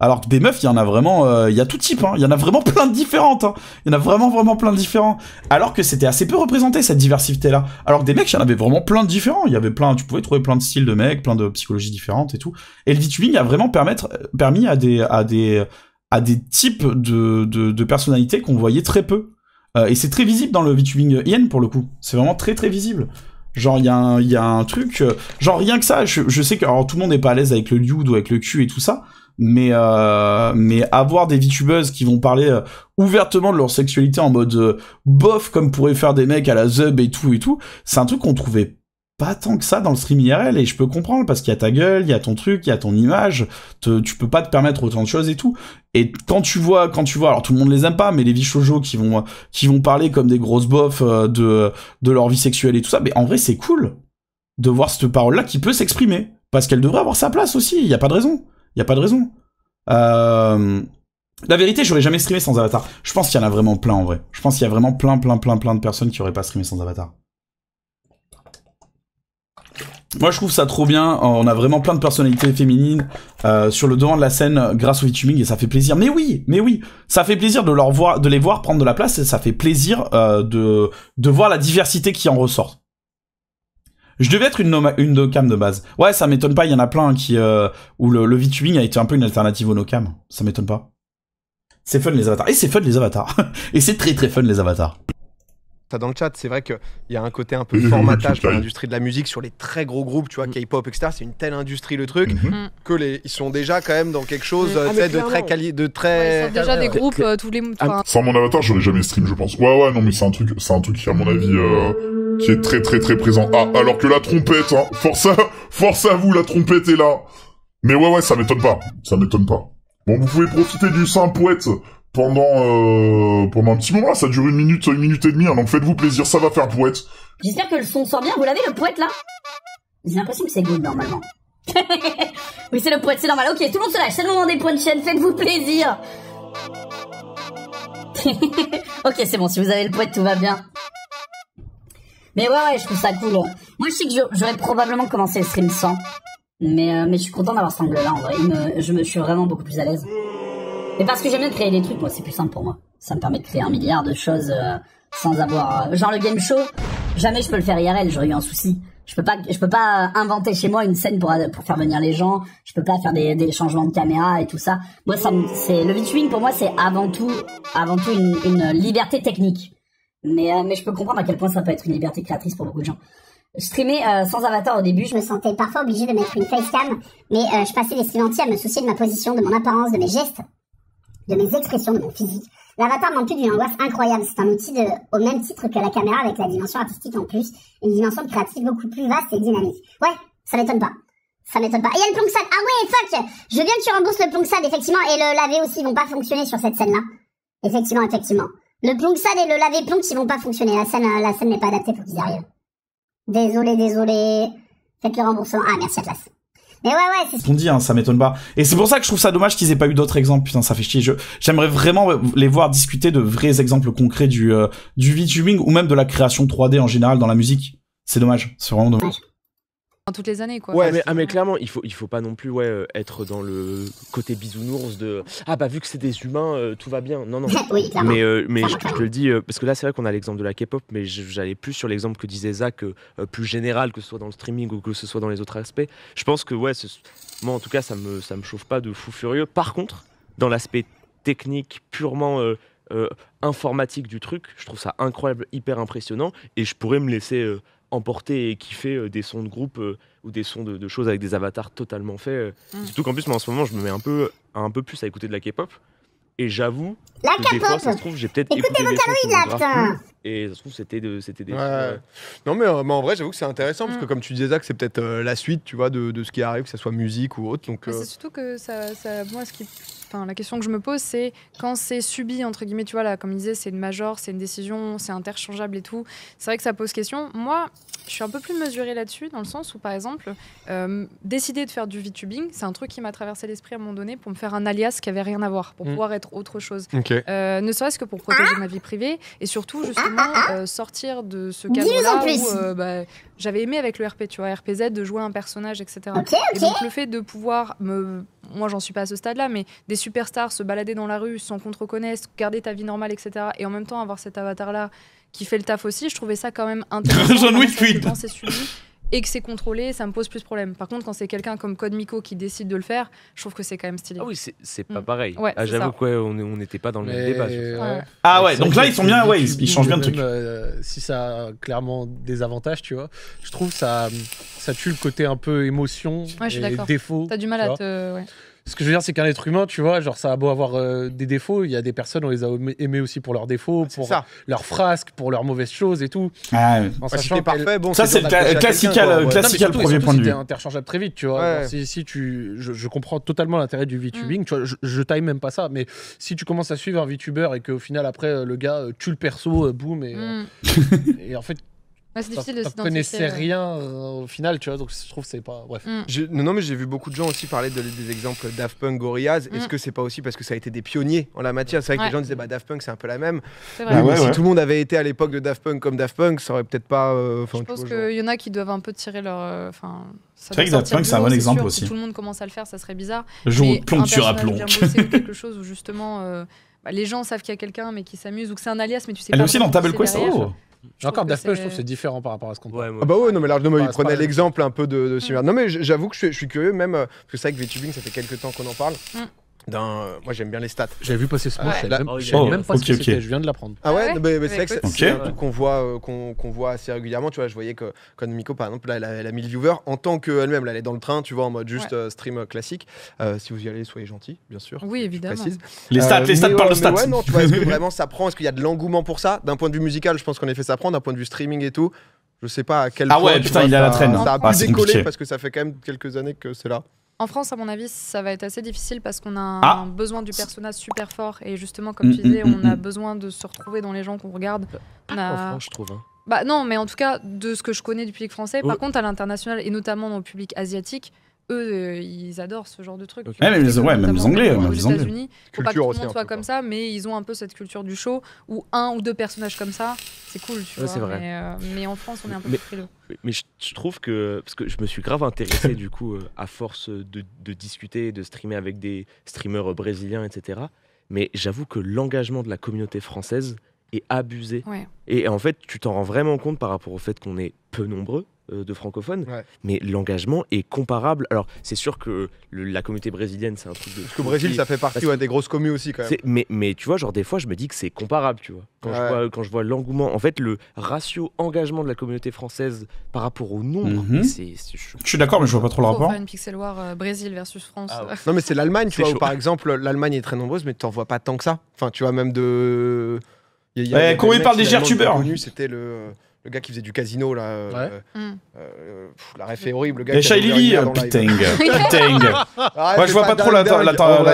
Alors que des meufs, il y en a vraiment... il y a tout type, hein. Il y en a vraiment plein de différentes, hein. Il y en a vraiment plein de différents. Alors que c'était assez peu représenté, cette diversité-là. Alors que des mecs, il y en avait vraiment plein de différents. Il y avait plein... Tu pouvais trouver plein de styles de mecs, plein de psychologies différentes et tout. Et le VTubing a vraiment permis à des types de personnalités qu'on voyait très peu. Et c'est très visible dans le VTubing IN, pour le coup. C'est vraiment très visible. Genre, il y a un truc... genre, rien que ça, je sais que alors, tout le monde n'est pas à l'aise avec le lewd ou avec le cul et tout ça, mais avoir des VTubeuses qui vont parler ouvertement de leur sexualité en mode bof, comme pourraient faire des mecs à la Zub et tout, c'est un truc qu'on trouvait pas tant que ça dans le stream IRL, et je peux comprendre, parce qu'il y a ta gueule, il y a ton truc, il y a ton image, tu peux pas te permettre autant de choses et tout. Et quand tu vois, alors tout le monde les aime pas, mais les shoujo qui vont parler comme des grosses bofs de leur vie sexuelle et tout ça, mais en vrai c'est cool de voir cette parole-là qui peut s'exprimer, parce qu'elle devrait avoir sa place aussi, il y a pas de raison. Il y a pas de raison. La vérité, j'aurais jamais streamé sans Avatar. Je pense qu'il y en a vraiment plein en vrai. Je pense qu'il y a vraiment plein de personnes qui auraient pas streamé sans Avatar. Moi, je trouve ça trop bien. On a vraiment plein de personnalités féminines sur le devant de la scène grâce au VTubing et ça fait plaisir. Mais oui, ça fait plaisir de les voir prendre de la place et ça fait plaisir de voir la diversité qui en ressort. Je devais être une no-cam de base. Ouais, ça m'étonne pas, il y en a plein qui où le VTubing a été un peu une alternative au no-cam. Ça m'étonne pas. C'est fun les avatars. Et c'est fun les avatars. Et c'est très fun les avatars. Dans le chat, c'est vrai qu'il y a un côté un peu formatage pour l'industrie de la musique sur les très gros groupes, tu vois, K-pop, etc. C'est une telle industrie le truc que ils sont déjà quand même dans quelque chose de très. Ils sont déjà des groupes tous les. Sans mon avatar, j'aurais jamais stream, je pense. Ouais, non, mais c'est un truc qui à mon avis qui est très présent. Ah, alors que la trompette, hein, force à vous, la trompette est là. Mais ouais, ça m'étonne pas. Bon, vous pouvez profiter du saint poète pendant un petit moment, là, ça dure une minute et demie, hein, donc faites-vous plaisir, ça va faire poète. J'espère que le son sort bien, vous l'avez le poète là? J'ai l'impression que c'est good normalement. Oui, c'est le poète, c'est normal, ok, tout le monde se lâche, c'est le moment des points de chaîne, faites-vous plaisir. Ok, c'est bon, si vous avez le poète, tout va bien. Mais ouais, je trouve ça cool. Moi, je sais que j'aurais probablement commencé le stream sans, mais je suis content d'avoir cet angle-là, en vrai, je suis vraiment beaucoup plus à l'aise. Mais parce que j'aime bien créer des trucs, moi, c'est plus simple pour moi. Ça me permet de créer un milliard de choses sans avoir... genre le game show, jamais je peux le faire IRL, j'aurais eu un souci. Je peux pas inventer chez moi une scène pour faire venir les gens, je peux pas faire des changements de caméra et tout ça. Moi, le VTubing, pour moi, c'est avant tout une liberté technique. Mais je peux comprendre à quel point ça peut être une liberté créatrice pour beaucoup de gens. Streamer sans avatar au début, je me sentais parfois obligée de mettre une facecam, mais je passais les streams entiers à me soucier de ma position, de mon apparence, de mes gestes, de mes expressions, de mon physique. L'avatar m'emplit d'une angoisse incroyable. C'est un outil au même titre que la caméra avec la dimension artistique en plus. Une dimension créative beaucoup plus vaste et dynamique. Ouais, ça m'étonne pas. Et il y a le Plongsad. Ah ouais, fuck! Je veux bien que tu rembourses le Plongsad, effectivement, et le laver aussi vont pas fonctionner sur cette scène-là. Effectivement. Le Plongsad et le laver Plonks, ils vont pas fonctionner. La scène n'est pas adaptée pour qu'ils y arrivent. Désolé. Faites le remboursement. Ah, merci Atlas. Mais ouais, c'est ce qu'on dit, hein, ça m'étonne pas. Et c'est pour ça que je trouve ça dommage qu'ils aient pas eu d'autres exemples. Putain, ça fait chier. J'aimerais vraiment les voir discuter de vrais exemples concrets du VTubing ou même de la création 3D en général dans la musique. C'est dommage. C'est vraiment dommage. Toutes les années quoi. Ouais, mais clairement il faut pas non plus être dans le côté bisounours de vu que c'est des humains tout va bien. Non. Oui, mais je te le dis parce que là c'est vrai qu'on a l'exemple de la K-pop, mais j'allais plus sur l'exemple que disait Zach plus général, que ce soit dans le streaming ou que ce soit dans les autres aspects. Je pense que moi en tout cas ça me chauffe pas de fou furieux. Par contre, dans l'aspect technique purement informatique du truc, je trouve ça incroyable, hyper impressionnant, et je pourrais me laisser emporter et kiffer des sons de groupe ou des sons de choses avec des avatars totalement faits. Surtout qu'en plus, moi en ce moment, je me mets un peu plus à écouter de la K-pop. Et j'avoue que des fois, ça se trouve, j'ai peut-être écouté des sons qui me Et ça se trouve, c'était des Non, mais en vrai, j'avoue que c'est intéressant parce que, comme tu disais, Zach, c'est peut-être la suite, tu vois, de ce qui arrive, que ce soit musique ou autre. Donc, c'est surtout que moi, la question que je me pose, c'est quand c'est subi, entre guillemets, tu vois, là, comme il disait, c'est une major, c'est une décision, c'est interchangeable et tout. C'est vrai que ça pose question. Moi, je suis un peu plus mesurée là-dessus, dans le sens où, par exemple, décider de faire du VTubing, c'est un truc qui m'a traversé l'esprit à un moment donné pour me faire un alias qui avait rien à voir, pour pouvoir être autre chose. Ne serait-ce que pour protéger ma vie privée et surtout, justement, sortir de ce cadre-là où j'avais aimé avec le RP, tu vois, RPZ, de jouer un personnage, etc. Et donc, le fait de pouvoir moi, j'en suis pas à ce stade-là, mais des superstars se balader dans la rue sans qu'on te reconnaisse, garder ta vie normale, etc. Et en même temps avoir cet avatar-là qui fait le taf aussi, je trouvais ça quand même intéressant. Quand c'est subi et que c'est contrôlé, ça me pose plus de problème. Par contre, quand c'est quelqu'un comme Code Miko qui décide de le faire, je trouve que c'est quand même stylé. Ah oui, c'est pas pareil. Ouais, j'avoue qu'on n'était pas dans le même débat sur ça. Ouais. Ah ouais, donc là ils sont bien, ouais, ils changent bien de truc. Si ça a clairement des avantages, tu vois, je trouve ça tue le côté un peu émotion et défaut. T'as du mal à te... Ouais. Ce que je veux dire, c'est qu'un être humain, tu vois, genre ça a beau avoir des défauts, il y a des personnes, on les a aimés aussi pour leurs défauts, pour leurs frasques, pour leurs mauvaises choses et tout. Ah, si t'es parfait, bon, ça c'est le classical premier point de vue. C'est interchangeable très vite, tu vois. Ouais. Si je comprends totalement l'intérêt du VTubing, tu vois, je taille même pas ça, mais si tu commences à suivre un VTuber et qu'au final après le gars tue le perso, boum, et en fait. C'est difficile de s'identifier. Connaissais rien au final, tu vois, donc je trouve que c'est pas... Bref. Non, mais j'ai vu beaucoup de gens aussi parler des exemples Daft Punk, Gorillaz. Est-ce que c'est pas aussi parce que ça a été des pionniers en la matière? C'est vrai que les gens disaient Daft Punk c'est un peu la même. C'est vrai. Mais si tout le monde avait été à l'époque de Daft Punk comme Daft Punk, ça aurait peut-être pas... je pense qu'il y en a qui doivent un peu tirer leur... c'est vrai que Daft Punk c'est un bon exemple aussi. Si tout le monde commence à le faire, ça serait bizarre. Le jour où plomb tu rappelons. Quelque chose où justement les gens savent qu'il y a quelqu'un mais qui s'amuse ou que c'est un alias mais tu sais pas. Elle aussi dans Table Quest. Encore Daft Punk, je trouve que c'est différent par rapport à ce qu'on parle. Ah bah ouais, non mais là, il prenait l'exemple un peu de similaire. Non mais j'avoue que je suis curieux même, parce que c'est vrai que VTubing, ça fait quelques temps qu'on en parle. Moi j'aime bien les stats. J'avais vu passer ce mot, je savais même pas ce que c'était, je viens de l'apprendre. Ah ouais, mais c'est vrai que c'est un truc qu'on voit assez régulièrement, tu vois, je voyais que Miko par exemple, là, elle a 1000 viewers en tant qu'elle-même, là elle est dans le train, tu vois, en mode juste stream classique. Si vous y allez, soyez gentils, bien sûr. Oui, évidemment. Les stats parlent de stats. Ouais, non, tu vois, est-ce que vraiment ça prend, est-ce qu'il y a de l'engouement pour ça? D'un point de vue musical, je pense qu'en effet ça prend, d'un point de vue streaming et tout, je sais pas à quel point. Ah ouais, putain, il a la traîne. Ça a pu décoller parce que ça fait quand même quelques années que c'est là. En France, à mon avis, ça va être assez difficile parce qu'on a un besoin du personnage super fort. Et justement, comme tu disais, on a besoin de se retrouver dans les gens qu'on regarde. En France, je trouve. Bah non, mais en tout cas, de ce que je connais du public français. Par contre, à l'international, et notamment dans le public asiatique, eux, ils adorent ce genre de trucs. Même les Anglais. Aux États-Unis, faut pas que tout le monde soit comme ça, mais ils ont un peu cette culture du show où un ou deux personnages comme ça, c'est cool, tu vois. C'est vrai. Mais en France, on est un peu plus frileux. Mais je trouve que, parce que je me suis grave intéressé du coup à force de discuter, de streamer avec des streamers brésiliens, etc. Mais j'avoue que l'engagement de la communauté française est abusé. Ouais. Et en fait, tu t'en rends vraiment compte par rapport au fait qu'on est peu nombreux de francophones, mais l'engagement est comparable. Alors, c'est sûr que la communauté brésilienne, c'est un truc de... Parce que Brésil, ça fait partie des grosses communes aussi, quand même. Mais tu vois, genre, des fois, je me dis que c'est comparable, tu vois. Quand je vois l'engouement, en fait, le ratio engagement de la communauté française par rapport au nombre, c'est je suis d'accord, mais je vois pas trop le rapport. On va faire une Pixel War Brésil versus France. Non, mais c'est l'Allemagne, tu vois, où par exemple, l'Allemagne est très nombreuse, mais t'en vois pas tant que ça. Enfin, tu vois, même de... Quand il parle des GRTubers. C'était le gars qui faisait du casino là. La ref est horrible. Le gars. Et Shailili, putain. Moi je vois pas trop la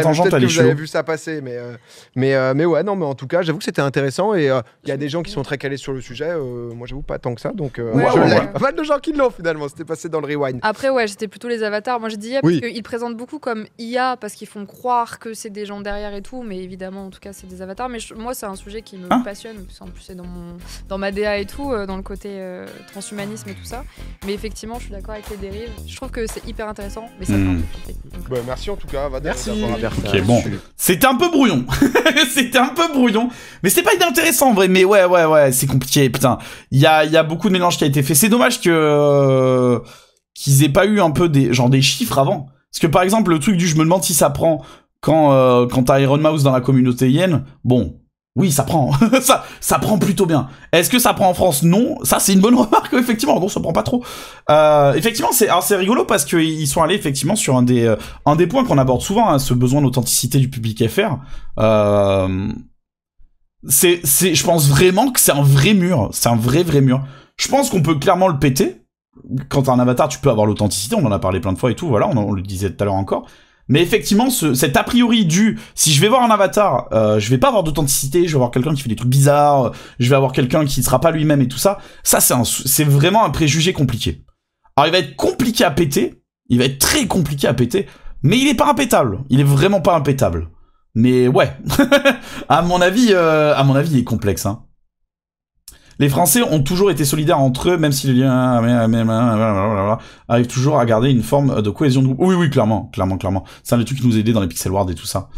tangente, elle est chaude. Vous avez vu ça passer, mais ouais, non, mais en tout cas, j'avoue que c'était intéressant et il y a des gens qui sont très calés sur le sujet. Moi, j'avoue pas tant que ça, donc pas mal de gens qui l'ont finalement. C'était passé dans le rewind. Après, ouais, j'étais plutôt les avatars. Moi, je dis IA parce qu'ils présentent beaucoup comme IA parce qu'ils font croire que c'est des gens derrière et tout, mais évidemment, en tout cas, c'est des avatars. Mais moi, c'est un sujet qui me passionne. En plus, c'est dans ma DA et tout, dans le côté transhumanisme et tout ça. Mais effectivement, je suis d'accord avec les dérives. Je trouve que c'est hyper intéressant, mais ça fait un peu flipper. Merci en tout cas. Merci. Ok, bon. C'était un peu brouillon. C'était un peu brouillon. Mais c'était pas inintéressant en vrai. Mais ouais, c'est compliqué. Putain, il y a beaucoup de mélange qui a été fait. C'est dommage que qu'ils aient pas eu un peu des chiffres avant. Parce que par exemple, le truc du je me demande si ça prend quand t'as Iron Mouse dans la communauté hyène. Bon. Oui, ça prend. ça prend plutôt bien. Est-ce que ça prend en France? Non. Ça, c'est une bonne remarque, effectivement. Non, ça prend pas trop. Effectivement, c'est rigolo parce qu'ils sont allés, effectivement, sur un des points qu'on aborde souvent, hein, ce besoin d'authenticité du public FR. je pense vraiment que c'est un vrai mur. C'est un vrai mur. Je pense qu'on peut clairement le péter. Quand t'as un avatar, tu peux avoir l'authenticité. On en a parlé plein de fois et tout. Voilà, on le disait tout à l'heure encore. Mais effectivement, cet a priori si je vais voir un avatar, je vais pas avoir d'authenticité, je vais avoir quelqu'un qui fait des trucs bizarres, je vais avoir quelqu'un qui sera pas lui-même et tout ça. Ça, c'est vraiment un préjugé compliqué. Alors, il va être compliqué à péter. Il va être très compliqué à péter. Mais il est pas impétable. Il est vraiment pas impétable. Mais ouais. à mon avis, il est complexe, hein. Les Français ont toujours été solidaires entre eux, même si les liens arrivent toujours à garder une forme de cohésion de groupe. Oui, clairement. C'est un des trucs qui nous a aidés dans les Pixel Wars et tout ça.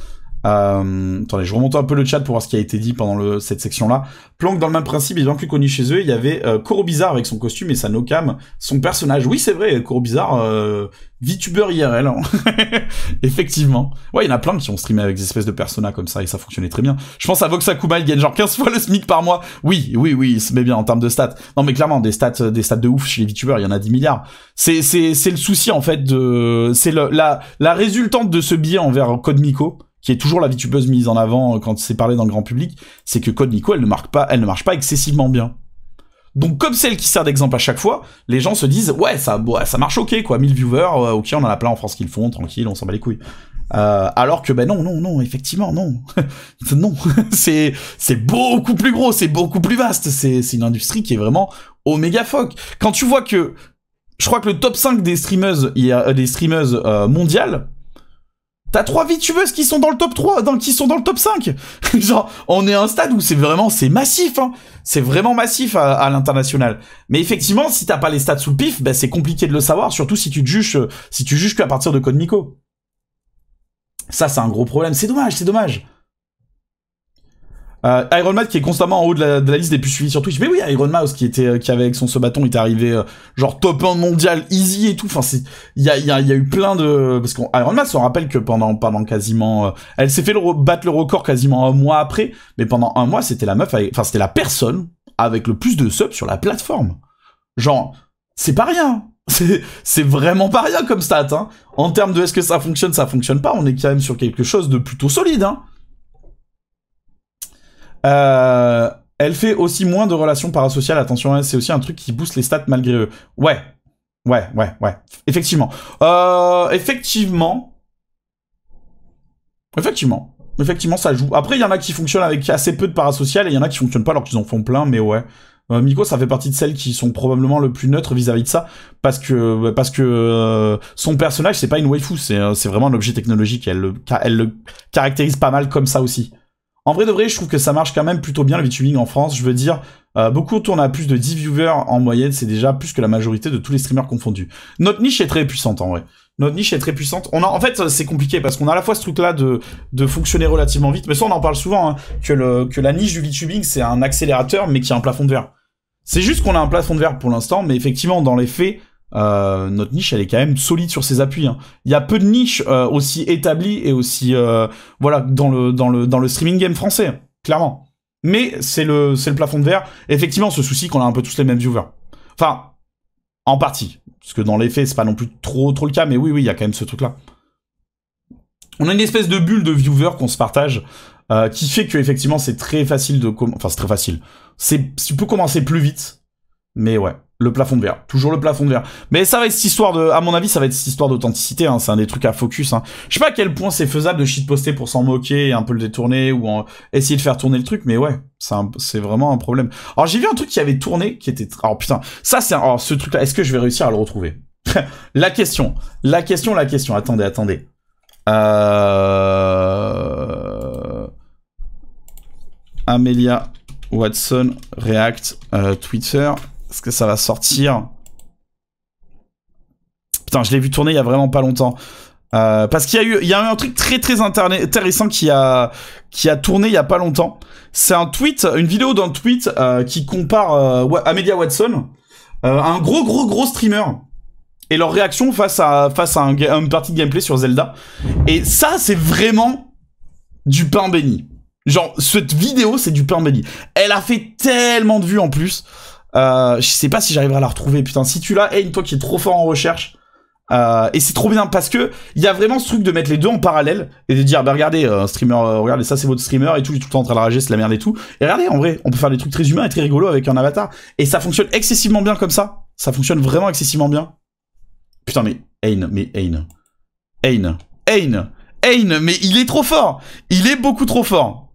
Attendez, je remonte un peu le chat pour voir ce qui a été dit pendant cette section-là. Planck, dans le même principe, est bien plus connu chez eux. Il y avait Koro Bizarre avec son costume et sa no-cam, son personnage. Oui, c'est vrai, Koro Bizarre, VTuber IRL. Hein. Effectivement. Ouais, il y en a plein qui ont streamé avec des espèces de personas comme ça et ça fonctionnait très bien. Je pense à Vox Akuma, il gagne genre 15 fois le SMIC par mois. Oui, il se met bien en termes de stats. Non, mais clairement, des stats de ouf chez les VTubers, il y en a 10 milliards. C'est le souci, en fait, c'est la résultante de ce biais envers Code Miko, qui est toujours la VTubeuse mise en avant quand c'est parlé dans le grand public, c'est que Code Miko, elle ne marche pas excessivement bien. Donc, comme c'est elle qui sert d'exemple à chaque fois, les gens se disent, ouais, ça marche ok, quoi, 1000 viewers, ok, on en a plein en France qui le font, tranquille, on s'en bat les couilles. Alors que, non, effectivement, non. Non. c'est beaucoup plus gros, c'est beaucoup plus vaste, c'est une industrie qui est vraiment oméga phoque. Quand tu vois que, je crois que le top 5 des streameuses, mondiales, t'as 3 VTubeuses qui sont dans le top 3, qui sont dans le top 5. Genre, on est à un stade où c'est massif, hein. C'est vraiment massif à l'international. Mais effectivement, si t'as pas les stats sous le pif, bah, c'est compliqué de le savoir, surtout si tu te juges qu'à partir de Code Miko. Ça, c'est un gros problème. C'est dommage. Iron Man qui est constamment en haut de la liste des plus suivis sur Twitch. Mais oui, Iron Mouse qui avait avec son bâton, il était arrivé genre top 1 mondial easy et tout. Enfin, il y a eu plein de, parce qu'Iron Man, on rappelle que pendant quasiment, elle s'est fait battre le record quasiment un mois après, mais pendant un mois, c'était c'était la personne avec le plus de subs sur la plateforme. Genre, c'est pas rien. C'est vraiment pas rien comme stat, hein. En termes de est-ce que ça fonctionne pas, on est quand même sur quelque chose de plutôt solide, hein. Elle fait aussi moins de relations parasociales. Attention, hein, c'est aussi un truc qui booste les stats malgré eux. Ouais. Effectivement, ça joue. Après, il y en a qui fonctionnent avec assez peu de parasocial et il y en a qui fonctionnent pas alors qu'ils en font plein, mais ouais. Miko, ça fait partie de celles qui sont probablement le plus neutres vis-à-vis de ça, parce que son personnage, c'est pas une waifu, c'est vraiment un objet technologique, elle le caractérise pas mal comme ça aussi. En vrai de vrai, je trouve que ça marche quand même plutôt bien le VTubing en France. Je veux dire, beaucoup tournent à plus de 10 viewers en moyenne. C'est déjà plus que la majorité de tous les streamers confondus. Notre niche est très puissante en vrai. En fait, c'est compliqué parce qu'on a à la fois ce truc-là de fonctionner relativement vite. Mais ça, on en parle souvent, hein, que la niche du VTubing, c'est un accélérateur, mais qui a un plafond de verre. C'est juste qu'on a un plafond de verre pour l'instant, mais effectivement, dans les faits, notre niche, elle est quand même solide sur ses appuis, hein. Il y a peu de niches aussi établies et aussi voilà dans le streaming game français, clairement. Mais c'est le plafond de verre. Effectivement, ce souci qu'on a un peu tous les mêmes viewers. Enfin, en partie, parce que dans les faits, c'est pas non plus trop le cas, mais oui, il y a quand même ce truc-là. On a une espèce de bulle de viewers qu'on se partage, qui fait que effectivement, c'est très facile c'est très facile. Tu peux commencer plus vite, mais ouais. Le plafond de verre, toujours le plafond de verre. Mais ça va être cette histoire à mon avis, ça va être cette histoire d'authenticité, hein. C'est un des trucs à focus, hein. Je sais pas à quel point c'est faisable de shitposter pour s'en moquer et un peu le détourner ou essayer de faire tourner le truc, mais ouais, c'est vraiment un problème. Alors j'ai vu un truc qui avait tourné, qui était, alors putain, ça c'est, alors ce truc-là, est-ce que je vais réussir à le retrouver? La question, attendez. Amelia Watson React Twitter. Est-ce que ça va sortir? Putain, je l'ai vu tourner il y a vraiment pas longtemps. Parce qu'il y a eu un truc très intéressant qui a tourné il y a pas longtemps. C'est une vidéo d'un tweet qui compare Amelia Watson à un gros streamer et leur réaction face à une partie de gameplay sur Zelda. Et ça, c'est vraiment du pain béni. Genre, cette vidéo, c'est du pain béni. Elle a fait tellement de vues en plus. Je sais pas si j'arriverai à la retrouver, putain. Si tu l'as, hey, toi qui es trop fort en recherche, Et c'est trop bien parce que il y a vraiment ce truc de mettre les deux en parallèle et de dire bah regardez streamer, regardez ça c'est votre streamer et tout, il est tout le temps en train de rager, c'est la merde et tout. Et regardez en vrai, on peut faire des trucs très humains et très rigolos avec un avatar et ça fonctionne excessivement bien comme ça. Ça fonctionne vraiment excessivement bien. Putain mais Ain, mais il est trop fort. Il est beaucoup trop fort.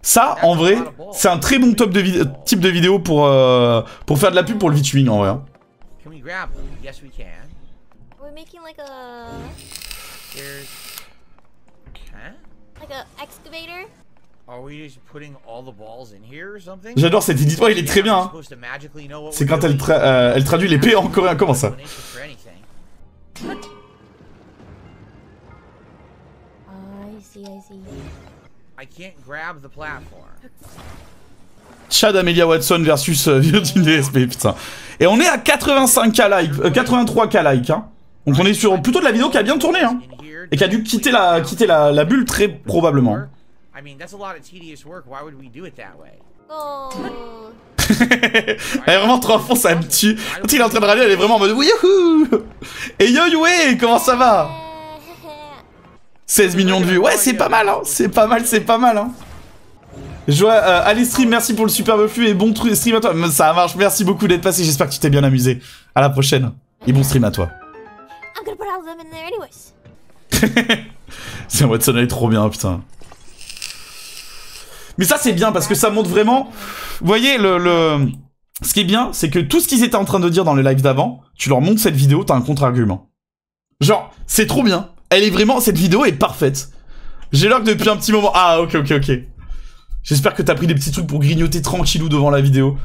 Ça, en vrai, c'est un très bon type de vidéo pour faire de la pub pour le VTubing en vrai. Hein. Can we grab them? Yes, we can. We're making like a excavator. Are we just putting all the balls in here or something? J'adore cet éditeur, il est très bien. Hein. C'est quand elle traduit les P en coréen. Comment ça? I see. I can't grab the platform. Chad Amelia Watson versus Virgin DSP, putain. Et on est à 85k like, 83k like, hein. Donc on est sur plutôt de la vidéo qui a bien tourné, hein. Et qui a dû quitter la bulle très probablement. I mean, that's a lot of tedious work. Why would we do it that way? Oh. Elle est vraiment trop à fond, ça me tue. Quand il est en train de râler, elle est vraiment en mode wouhou. Et yo ouais, comment ça va? 16 millions de vues, ouais c'est pas mal hein, c'est pas mal hein. Je vois, allez stream, merci pour le superbe flux et bon stream à toi. Ça marche, merci beaucoup d'être passé, j'espère que tu t'es bien amusé. À la prochaine, et bon stream à toi. I'm gonna put all of them in there anyways. C'est Watson, elle est trop bien, putain. Mais ça c'est bien parce que ça montre vraiment... Vous voyez, ce qui est bien, c'est que tout ce qu'ils étaient en train de dire dans les lives d'avant, tu leur montres cette vidéo, t'as un contre-argument. Genre, c'est trop bien. Elle est vraiment... Cette vidéo est parfaite. J'ai l'heure depuis un petit moment... Ah, ok. J'espère que t'as pris des petits trucs pour grignoter tranquillou devant la vidéo.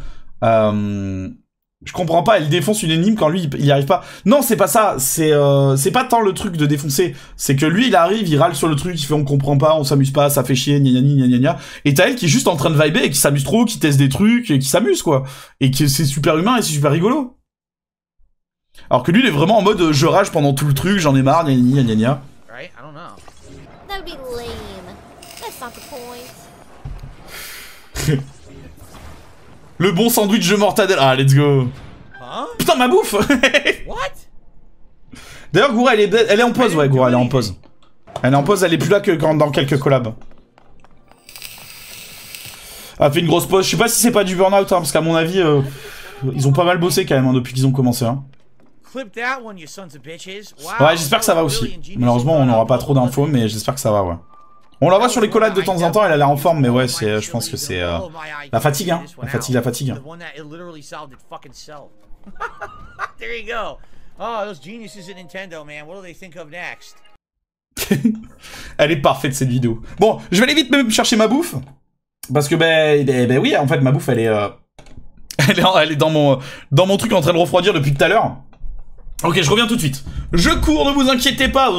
Je comprends pas, elle défonce une énigme quand lui, il y arrive pas. Non, c'est pas ça. C'est pas tant le truc de défoncer. C'est que lui, il arrive, il râle sur le truc, il fait on comprend pas, on s'amuse pas, ça fait chier, gna. Et t'as elle qui est juste en train de vibrer et qui s'amuse trop, qui teste des trucs, et qui s'amuse, quoi. Et que c'est super humain et c'est super rigolo. Alors que lui, il est vraiment en mode je rage pendant tout le truc, j'en ai marre, gna. Right? I don't know. That would be lame. That's not the point. Le bon sandwich de mortadelle. Ah, let's go. Huh? Putain, ma bouffe. What? D'ailleurs, Goura, elle est en pause, ouais, Goura, elle est en pause. Elle est en pause, elle est plus là que dans quelques collabs. Elle a fait une grosse pause. Je sais pas si c'est pas du burn-out, hein, parce qu'à mon avis, ils ont pas mal bossé quand même, hein, depuis qu'ils ont commencé. Hein. Clip that one, you sons of bitches. Wow. Ouais, j'espère que ça va aussi. Malheureusement, on n'aura pas trop d'infos, mais j'espère que ça va, ouais. On la voit sur les collabs de temps en temps, elle a l'air en forme, mais ouais, je pense que c'est la fatigue, hein. La fatigue. There you go. Oh, those geniuses at Nintendo, man. What do they think of next? Elle est parfaite cette vidéo. Bon, je vais aller vite même chercher ma bouffe. Parce que, ben oui, en fait, ma bouffe, elle est dans mon truc en train de refroidir depuis tout à l'heure. Ok, je reviens tout de suite. Je cours, ne vous inquiétez pas.